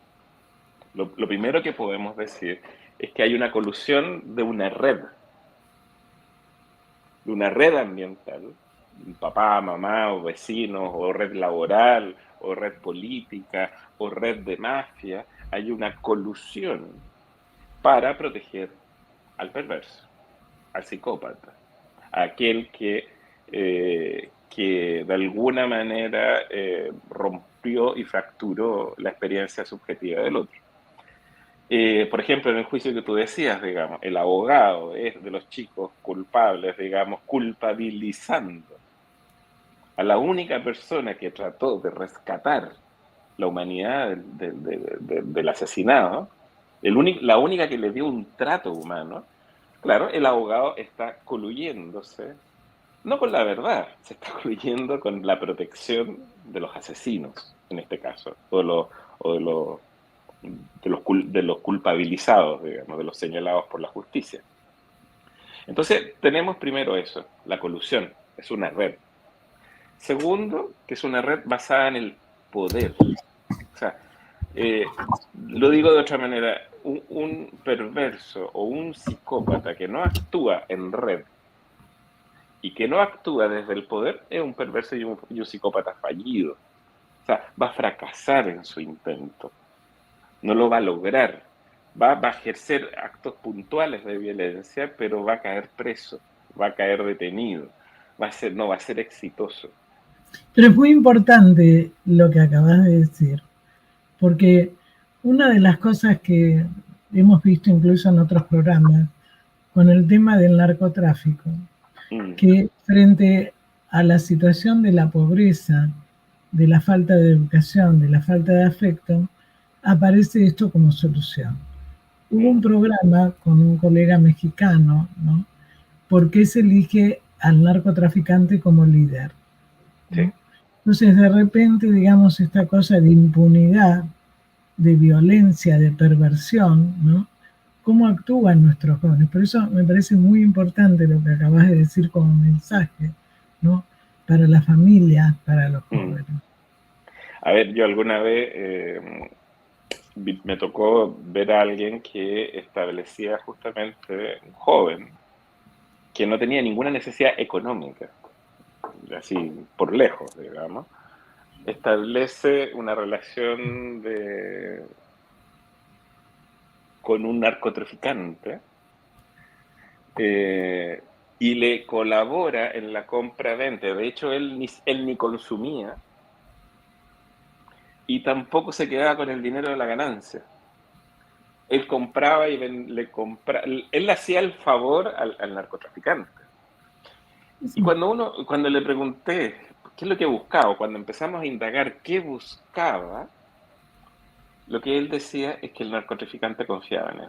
lo primero que podemos decir es que hay una colusión de una red ambiental, papá, mamá o vecinos, o red laboral, o red política, o red de mafia. Hay una colusión para proteger al perverso, al psicópata, a aquel que de alguna manera rompió y fracturó la experiencia subjetiva del otro. Por ejemplo, en el juicio que tú decías, digamos, el abogado es de los chicos culpables, digamos, culpabilizando a la única persona que trató de rescatar la humanidad del asesinado, la única que le dio un trato humano. Claro, el abogado está coluyéndose, no con la verdad, se está coluyendo con la protección de los asesinos, en este caso, de los culpabilizados, digamos, de los señalados por la justicia. Entonces, tenemos primero eso, la colusión, es una red. Segundo, que es una red basada en el poder. O sea, lo digo de otra manera, un perverso o un psicópata que no actúa en red y que no actúa desde el poder es un perverso y un psicópata fallido. O sea, va a fracasar en su intento. No lo va a lograr. Va a ejercer actos puntuales de violencia, pero va a caer preso, va a caer detenido, no va a ser exitoso. Pero es muy importante lo que acabas de decir, porque una de las cosas que hemos visto incluso en otros programas con el tema del narcotráfico que frente a la situación de la pobreza, de la falta de educación, de la falta de afecto, aparece esto como solución. Hubo un programa con un colega mexicano, ¿no? ¿Por qué se elige al narcotraficante como líder? ¿No? Sí. Entonces, de repente, digamos, esta cosa de impunidad, de violencia, de perversión, ¿no? ¿Cómo actúan nuestros jóvenes? Por eso me parece muy importante lo que acabas de decir como mensaje, ¿no? Para la familia, para los jóvenes. A ver, yo alguna vez me tocó ver a alguien que establecía justamente, un joven, que no tenía ninguna necesidad económica, así por lejos, digamos, establece una relación con un narcotraficante y le colabora en la compra-venta. De hecho, él ni consumía y tampoco se quedaba con el dinero de la ganancia. Él compraba y él le hacía el favor al narcotraficante. Y cuando le pregunté qué es lo que buscaba, cuando empezamos a indagar qué buscaba, lo que él decía es que el narcotraficante confiaba en él.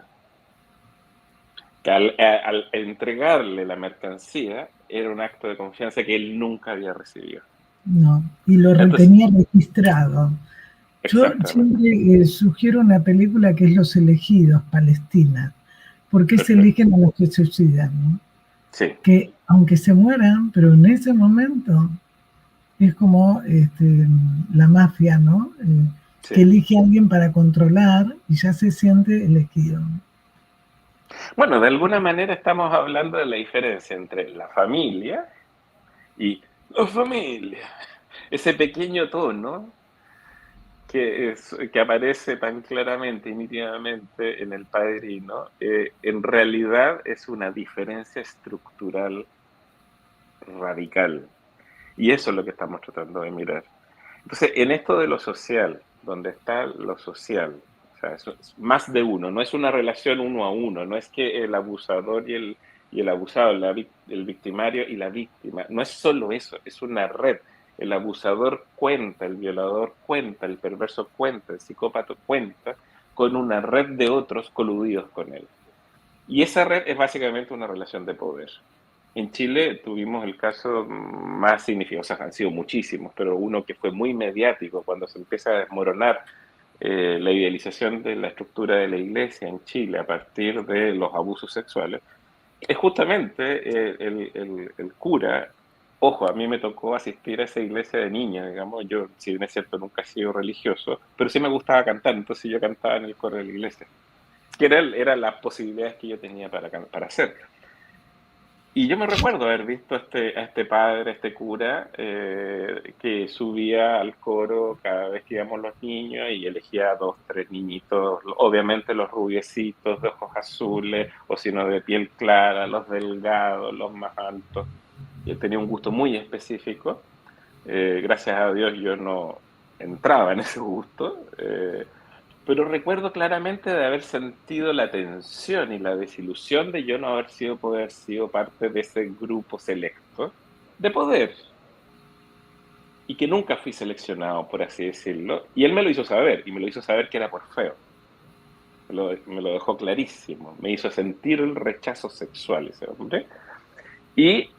Que al entregarle la mercancía era un acto de confianza que él nunca había recibido. No, y lo retenía registrado. Yo siempre sugiero una película que es Los Elegidos, Palestina. ¿Por qué se eligen a los que se suicidan? ¿No? Sí. Que aunque se mueran, pero en ese momento es como la mafia, ¿no? Sí. Que elige a alguien para controlar y ya se siente elegido. Bueno, de alguna manera estamos hablando de la diferencia entre la familia y la familia. Ese pequeño tono que aparece tan claramente y nítidamente en El Padrino, en realidad es una diferencia estructural radical. Y eso es lo que estamos tratando de mirar. Entonces, en esto de lo social, donde está lo social, o sea, eso es más de uno, no es una relación uno a uno, no es que el abusador y el abusado, el victimario y la víctima, no es solo eso, es una red. El abusador cuenta, el violador cuenta, el perverso cuenta, el psicópata cuenta con una red de otros coludidos con él. Y esa red es básicamente una relación de poder. En Chile tuvimos el caso más significativo, o sea, han sido muchísimos, pero uno que fue muy mediático cuando se empieza a desmoronar la idealización de la estructura de la iglesia en Chile a partir de los abusos sexuales, es justamente el cura. Ojo, a mí me tocó asistir a esa iglesia de niña, digamos, yo, si bien es cierto, nunca he sido religioso, pero sí me gustaba cantar, entonces yo cantaba en el coro de la iglesia, que eran las posibilidades que yo tenía para hacer. Y yo me recuerdo haber visto a este padre, a este cura, que subía al coro cada vez que íbamos los niños y elegía a 2, 3 niñitos, obviamente los rubiecitos de ojos azules, o si no de piel clara, los delgados, los más altos. Yo tenía un gusto muy específico. Gracias a Dios yo no entraba en ese gusto, pero recuerdo claramente de haber sentido la tensión y la desilusión de yo no poder sido parte de ese grupo selecto de poder. Y que nunca fui seleccionado, por así decirlo. Y él me lo hizo saber, y me lo hizo saber que era por feo. Me lo dejó clarísimo. Me hizo sentir el rechazo sexual ese hombre. Y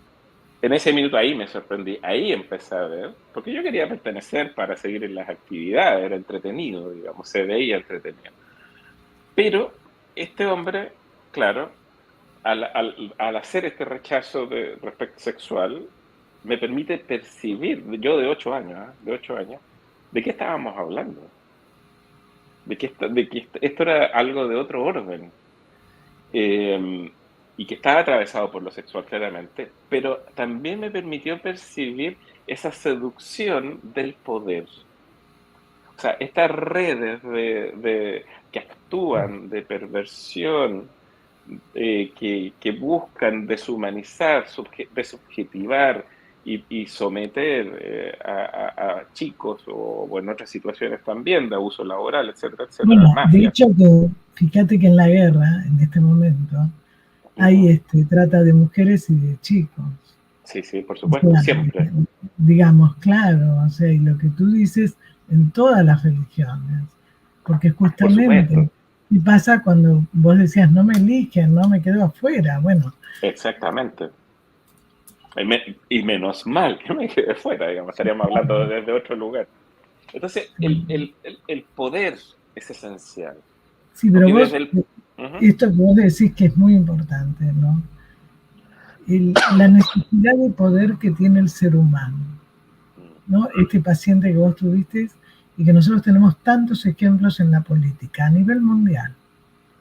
en ese minuto ahí me sorprendí, ahí empecé a ver, porque yo quería pertenecer para seguir en las actividades, era entretenido, digamos, se veía entretenido. Pero este hombre, claro, al hacer este rechazo de respecto sexual, me permite percibir, yo de 8 años, ¿de qué estábamos hablando? De que esto era algo de otro orden. Y que estaba atravesado por lo sexual claramente, pero también me permitió percibir esa seducción del poder. O sea, estas redes que actúan de perversión, que buscan deshumanizar, desubjetivar y someter a chicos o en otras situaciones también de abuso laboral, etcétera, etcétera. Bueno, de hecho, fíjate que en la guerra, en este momento, hay trata de mujeres y de chicos. Sí, por O supuesto, sea, siempre. digamos, claro, o sea, y lo que tú dices en todas las religiones, porque Por justamente, supuesto, ¿qué pasa cuando vos decías, no me eligen, no me quedo afuera? Bueno, exactamente. Y menos mal que me quedé fuera, digamos, estaríamos hablando desde otro lugar. Entonces, el poder es esencial, sí, pero porque desde vos, el... Ujú. esto que vos decís que es muy importante, ¿no? La necesidad de poder que tiene el ser humano, ¿no? Este paciente que vos tuviste y que nosotros tenemos tantos ejemplos en la política a nivel mundial,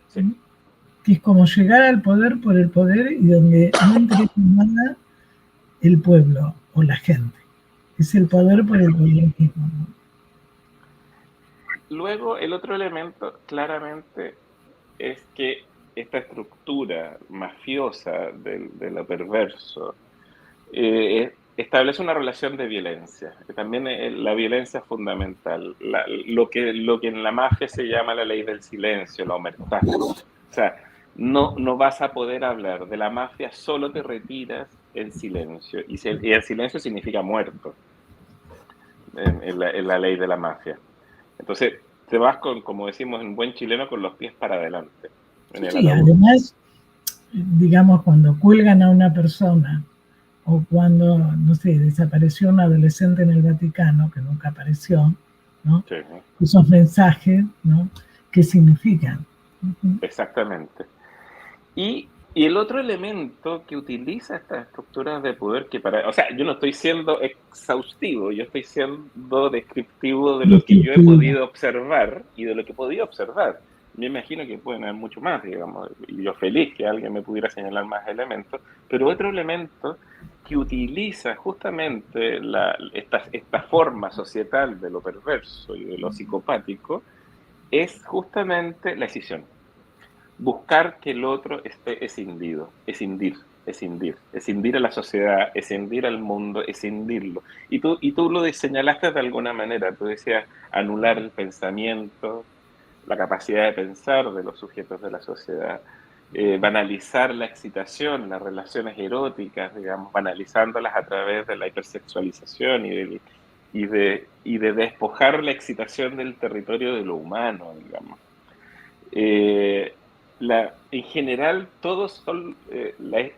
Sí, ¿sí? Que es como llegar al poder por el poder y donde no interesa nada el pueblo o la gente, es el poder por exactamente. el poder mismo, ¿no? Luego, el otro elemento, claramente, es que esta estructura mafiosa de lo perverso establece una relación de violencia, que también la violencia es fundamental, lo que en la mafia se llama la ley del silencio, la omertá. O sea, no vas a poder hablar de la mafia, solo te retiras en silencio, y el silencio significa muerto en la ley de la mafia. Entonces, te vas con, como decimos en buen chileno, con los pies para adelante en el Sí, ataúd. además, digamos, cuando cuelgan a una persona o cuando, no sé, desapareció un adolescente en el Vaticano, que nunca apareció, ¿no? Sí, Esos mensajes, ¿no? ¿Qué significan? Uh-huh. exactamente. Y el otro elemento que utiliza estas estructuras de poder, que para, o sea, yo no estoy siendo exhaustivo, yo estoy siendo descriptivo de lo que yo he Descriptivo. podido observar y de lo que he podido observar. Me imagino que pueden haber mucho más, digamos, y yo feliz que alguien me pudiera señalar más elementos, pero otro elemento que utiliza justamente esta forma societal de lo perverso y de lo psicopático es justamente la escisión, buscar que el otro esté escindido, escindir a la sociedad, escindir al mundo, escindirlo. Y tú lo señalaste de alguna manera, tú decías anular el pensamiento, la capacidad de pensar de los sujetos de la sociedad, banalizar la excitación, las relaciones eróticas, digamos, banalizándolas a través de la hipersexualización y de despojar la excitación del territorio de lo humano, digamos. Eh, en general, todos son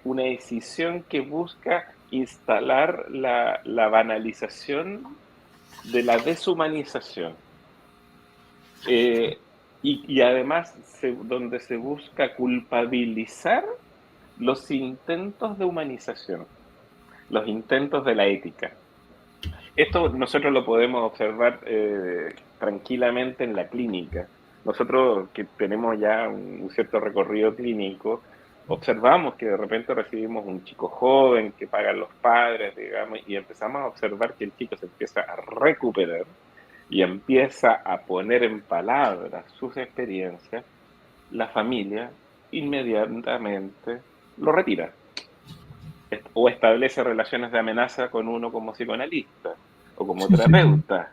una decisión que busca instalar la banalización de la deshumanización. Eh, y además, donde se busca culpabilizar los intentos de humanización, los intentos de la ética. Esto nosotros lo podemos observar tranquilamente en la clínica. Nosotros que tenemos ya un cierto recorrido clínico, observamos que de repente recibimos un chico joven que pagan los padres, digamos, y empezamos a observar que el chico se empieza a recuperar y empieza a poner en palabras sus experiencias. La familia inmediatamente lo retira o establece relaciones de amenaza con uno como psicoanalista o como Sí, sí, sí. terapeuta.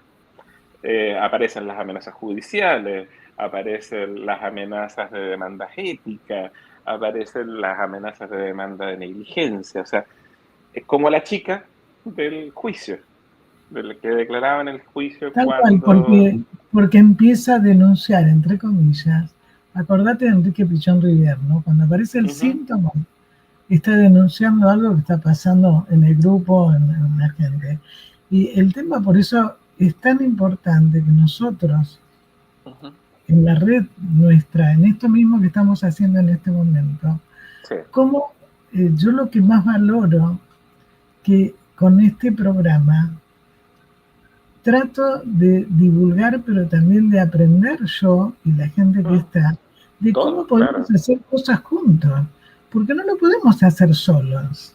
Aparecen las amenazas judiciales, aparecen las amenazas de demandas éticas, aparecen las amenazas de demanda de negligencia. O sea, es como la chica del juicio, del que declaraba en el juicio Tal cual, cuando... porque empieza a denunciar, entre comillas. Acordate de Enrique Pichón Rivière, ¿no? Cuando aparece el Ujú, síntoma, está denunciando algo que está pasando en el grupo, en la gente. Y el tema, por eso, es tan importante que nosotros, ujú, en la red nuestra, en esto mismo que estamos haciendo en este momento, sí, como yo lo que más valoro que con este programa trato de divulgar, pero también de aprender yo y la gente que está, de cómo todos, podemos claro, hacer cosas juntos, porque no lo podemos hacer solos.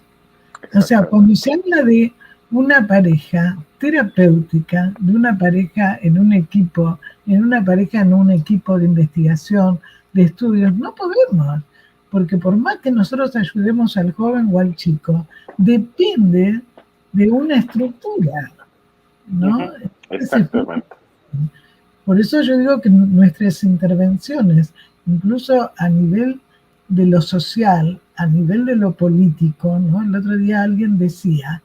O sea, cuando exactamente. se habla de una pareja terapéutica, de una pareja en un equipo, en una pareja en un equipo de investigación, de estudios, no podemos, porque por más que nosotros ayudemos al joven o al chico, depende de una estructura, ¿no? Ujú, Entonces, exactamente. por eso yo digo que nuestras intervenciones, incluso a nivel de lo social, a nivel de lo político, ¿no? El otro día alguien decía,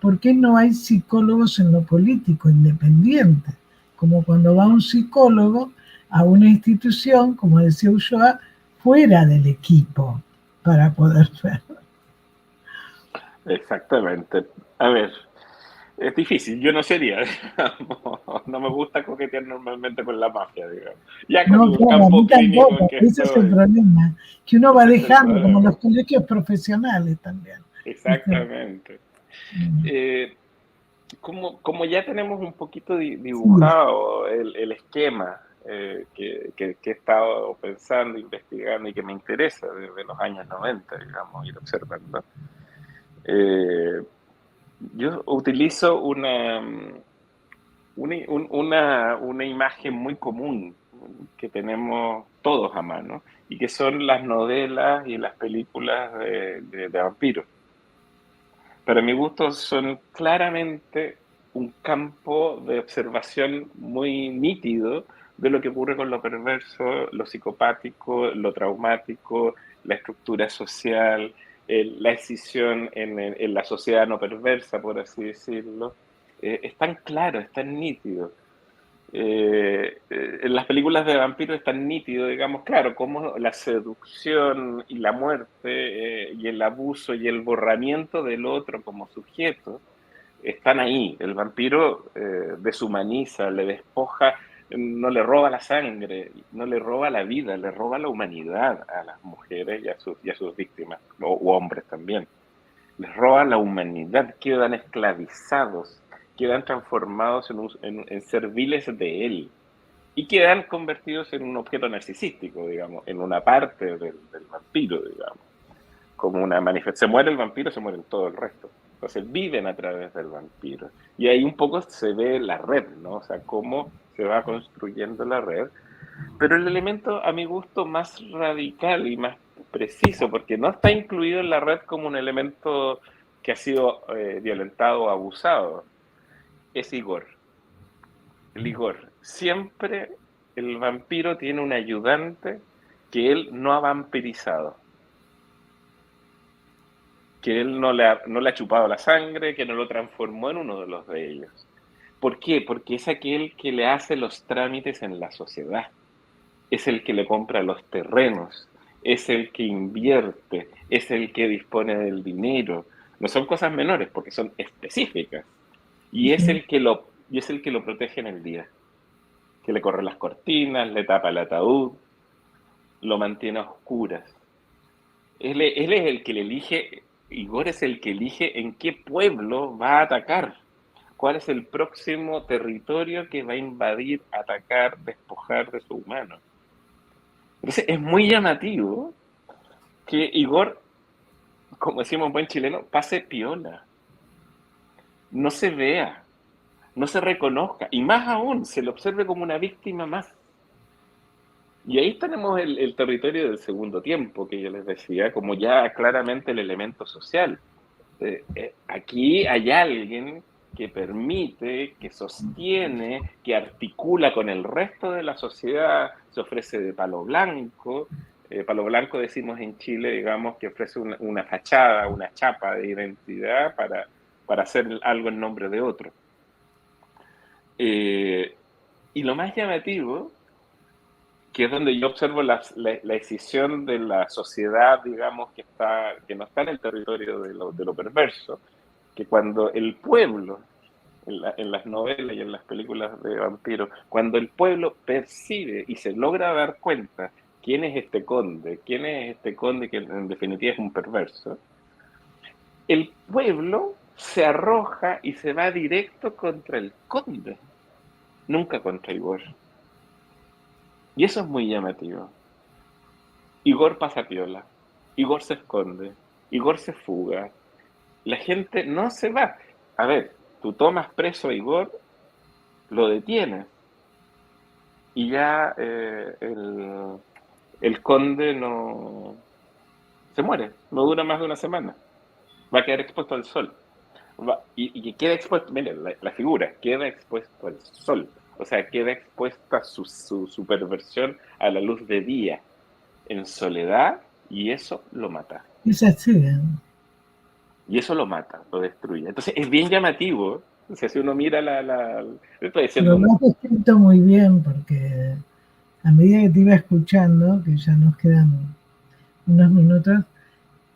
¿por qué no hay psicólogos en lo político independientes? Como cuando va un psicólogo a una institución, como decía Ulloa, fuera del equipo para poder ver. Exactamente. A ver, es difícil, yo no sería, digamos, no me gusta coquetear normalmente con la mafia, digamos. Ya con No, el claro, a campo mí clínico en tampoco, que ese es el estoy, problema, que uno va ese es el dejando, como los problema. colegios profesionales también. ¿Viste? Exactamente. Eh, como ya tenemos un poquito Sí, dibujado el esquema que he estado pensando, investigando y que me interesa desde los años 90, digamos, ir observando, eh, yo utilizo una imagen muy común que tenemos todos a mano y que son las novelas y las películas de vampiros. Para mi gusto son claramente un campo de observación muy nítido de lo que ocurre con lo perverso, lo psicopático, lo traumático, la estructura social, la escisión en la sociedad no perversa, por así decirlo. Es tan claro, es tan nítido. En las películas de vampiros es tan nítido, digamos, claro, como la seducción y la muerte y el abuso y el borramiento del otro como sujeto están ahí. El vampiro deshumaniza, le despoja, no le roba la sangre, no le roba la vida, le roba la humanidad a las mujeres y a sus víctimas, o hombres también. Les roba la humanidad, quedan esclavizados, quedan transformados en serviles de él y quedan convertidos en un objeto narcisístico, digamos, en una parte del vampiro, digamos. Como una manifestación. Se muere el vampiro, se mueren todo el resto. Entonces viven a través del vampiro. Y ahí un poco se ve la red, ¿no? O sea, cómo se va construyendo la red. Pero el elemento, a mi gusto, más radical y más preciso, porque no está incluido en la red como un elemento que ha sido violentado o abusado, es Igor. El Igor. Siempre el vampiro tiene un ayudante que él no ha vampirizado, que él no le ha chupado la sangre, que no lo transformó en uno de los de ellos. ¿Por qué? Porque es aquel que le hace los trámites en la sociedad, es el que le compra los terrenos, es el que invierte, es el que dispone del dinero. No son cosas menores porque son específicas. sí. Y es el que lo protege en el día, que le corre las cortinas, le tapa el ataúd, lo mantiene a oscuras. Él es el que le elige, Igor es el que elige en qué pueblo va a atacar, cuál es el próximo territorio que va a invadir, atacar, despojar de su humano. Entonces es muy llamativo que Igor, como decimos en buen chileno, pase piola, no se vea, no se reconozca, y más aún, se le observe como una víctima más. Y ahí tenemos el territorio del segundo tiempo, que yo les decía, como ya claramente el elemento social. Aquí hay alguien que permite, que sostiene, que articula con el resto de la sociedad, se ofrece de palo blanco decimos en Chile, digamos, que ofrece una fachada, una chapa de identidad para hacer algo en nombre de otro. Eh, y lo más llamativo, que es donde yo observo la escisión de la sociedad, digamos, que no está en el territorio de lo perverso, que cuando el pueblo, en las novelas y en las películas de vampiros, cuando el pueblo percibe y se logra dar cuenta quién es este conde que en definitiva es un perverso, el pueblo se arroja y se va directo contra el conde, nunca contra Igor. Y eso es muy llamativo. Igor pasa piola, Igor se esconde, Igor se fuga, la gente no se va. A ver, tú tomas preso a Igor, lo detienes y ya el conde no se muere, no dura más de una semana, va a quedar expuesto al sol. Y queda expuesto, mire, la figura queda expuesto al sol, o sea, queda expuesta su perversión a la luz de día, en soledad Y eso lo mata. Es así, ¿eh? Y eso lo mata, lo destruye. Entonces es bien llamativo. O sea, si uno mira estoy Pero diciendo, lo has descrito muy bien, porque a medida que te iba escuchando, que ya nos quedan unos minutos,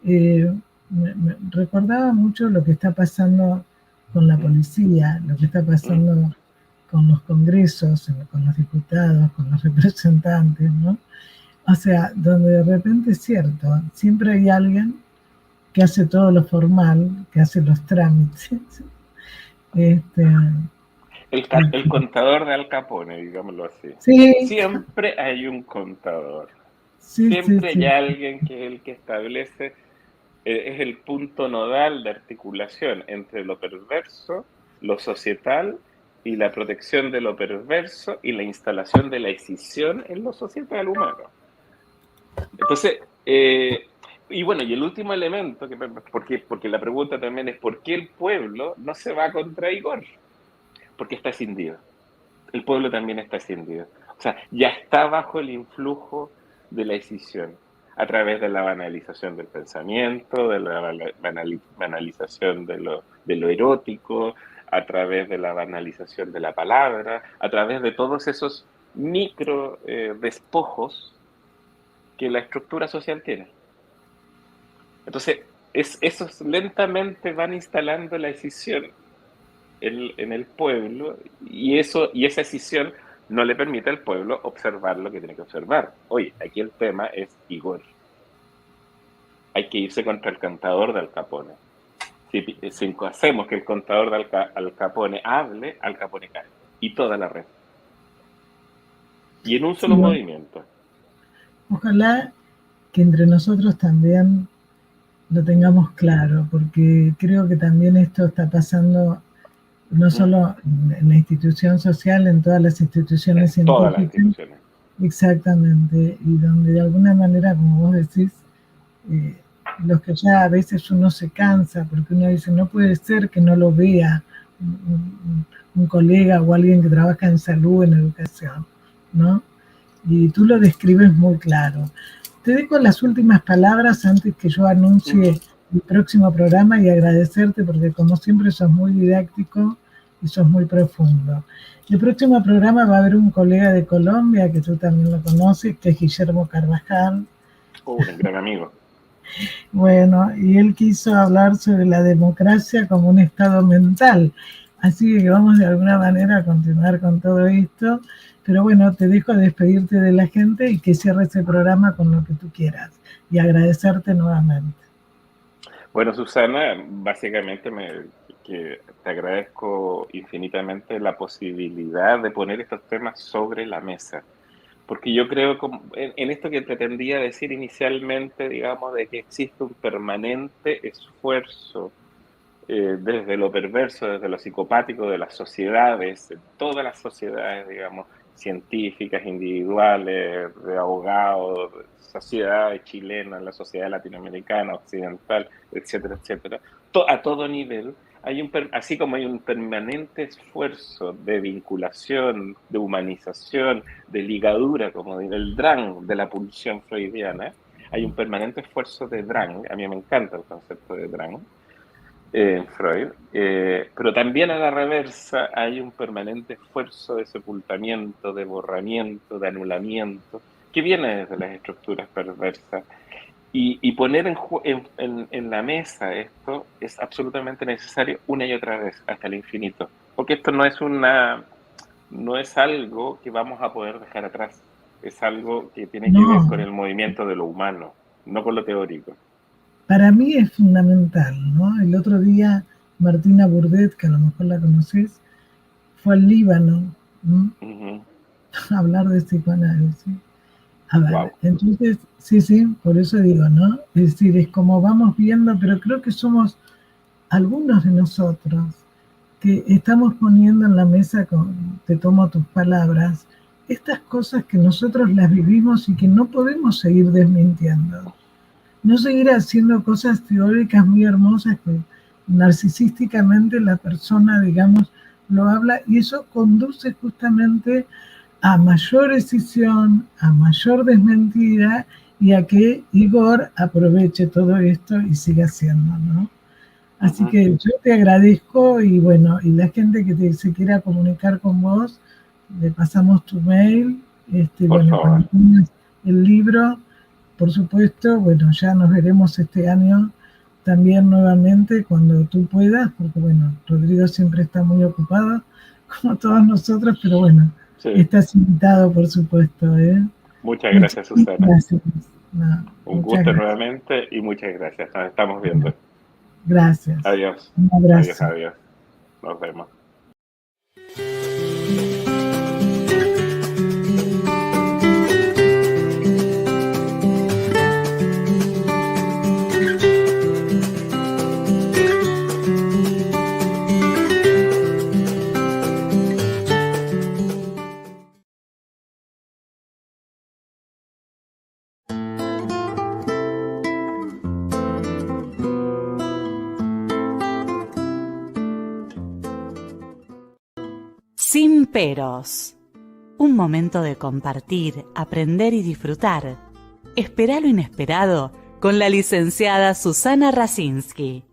me recordaba mucho lo que está pasando con la policía, lo que está pasando con los congresos, con los diputados, con los representantes, ¿no? O sea, donde de repente es cierto, siempre hay alguien que hace todo lo formal, que hace los trámites. Este, el contador de Al Capone, digámoslo así. sí, Siempre hay un contador. sí, sí, Siempre hay sí. alguien que es el que establece, es el punto nodal de articulación entre lo perverso, lo societal y la protección de lo perverso y la instalación de la escisión en lo societal humano. Entonces, y bueno, y el último elemento, porque la pregunta también es ¿por qué el pueblo no se va contra Igor? Porque está escindido. El pueblo también está escindido. O sea, ya está bajo el influjo de la escisión, a través de la banalización del pensamiento, de la banalización de lo erótico, a través de la banalización de la palabra, a través de todos esos micro despojos que la estructura social tiene. Entonces, esos lentamente van instalando la escisión en el pueblo y esa escisión no le permite al pueblo observar lo que tiene que observar. Oye, aquí el tema es Igor. Hay que irse contra el contador de Al Capone. Si hacemos que el contador de Al Capone hable, Al Capone cae. Y toda la red. Y en un solo Sí, movimiento. ojalá que entre nosotros también lo tengamos claro, porque creo que también esto está pasando no solo en la institución social, en todas las instituciones En todas las científicas, instituciones. exactamente, y donde de alguna manera, como vos decís, los que ya a veces uno se cansa, porque uno dice, no puede ser que no lo vea un colega o alguien que trabaja en salud, en educación, ¿no? Y tú lo describes muy claro. Te dejo las últimas palabras antes que yo anuncie el próximo programa y agradecerte porque como siempre sos muy didáctico y sos muy profundo. El próximo programa va a haber un colega de Colombia que tú también lo conoces, que es Guillermo Carvajal. Un gran amigo. Bueno, y él quiso hablar sobre la democracia como un estado mental. Así que vamos de alguna manera a continuar con todo esto. Pero bueno, te dejo despedirte de la gente y que cierres el programa con lo que tú quieras. Y agradecerte nuevamente. Bueno, Susana, básicamente que te agradezco infinitamente la posibilidad de poner estos temas sobre la mesa. Porque yo creo en esto que pretendía decir inicialmente, digamos, de que existe un permanente esfuerzo desde lo perverso, desde lo psicopático de las sociedades, de todas las sociedades, digamos, científicas, individuales, de abogados, de sociedades chilenas, la sociedad latinoamericana, occidental, etcétera, etcétera, a todo nivel. Así como hay un permanente esfuerzo de vinculación, de humanización, de ligadura, como el drang de la pulsión freudiana, hay un permanente esfuerzo de drang, a mí me encanta el concepto de drang, Freud, pero también a la reversa hay un permanente esfuerzo de sepultamiento, de borramiento, de anulamiento, que viene desde las estructuras perversas. Y poner en la mesa esto es absolutamente necesario una y otra vez, hasta el infinito, porque esto no es algo que vamos a poder dejar atrás, es algo que tiene que ver con No, el movimiento de lo humano, no con lo teórico. para mí es fundamental, ¿no? El otro día Martina Bourdet, que a lo mejor la conoces, fue al Líbano, ¿no? Uh-huh. A hablar de psicoanálisis. A ver, Wow. entonces, sí, por eso digo, ¿no? Es decir, es como vamos viendo, pero creo que somos algunos de nosotros que estamos poniendo en la mesa, te tomo tus palabras, estas cosas que nosotros las vivimos y que no podemos seguir desmintiendo. No seguir haciendo cosas teóricas muy hermosas que narcisísticamente la persona, digamos, lo habla y eso conduce justamente a mayor escisión, a mayor desmentida y a que Igor aproveche todo esto y siga haciendo, ¿no? Así que yo te agradezco y bueno, y la gente que se quiera comunicar con vos, le pasamos tu mail, bueno, cuando tengas el libro, por supuesto, bueno, ya nos veremos este año también nuevamente cuando tú puedas, porque bueno, Rodrigo siempre está muy ocupado, como todos nosotros, pero bueno, sí, estás invitado, por supuesto, ¿eh? Muchas gracias, Susana. Gracias. No, un gusto gracias. Nuevamente y muchas gracias. Nos estamos viendo. Gracias. Adiós. Un abrazo. Adiós. Nos vemos. Sin peros. Un momento de compartir, aprender y disfrutar. Espera lo inesperado con la licenciada Susana Rasinski.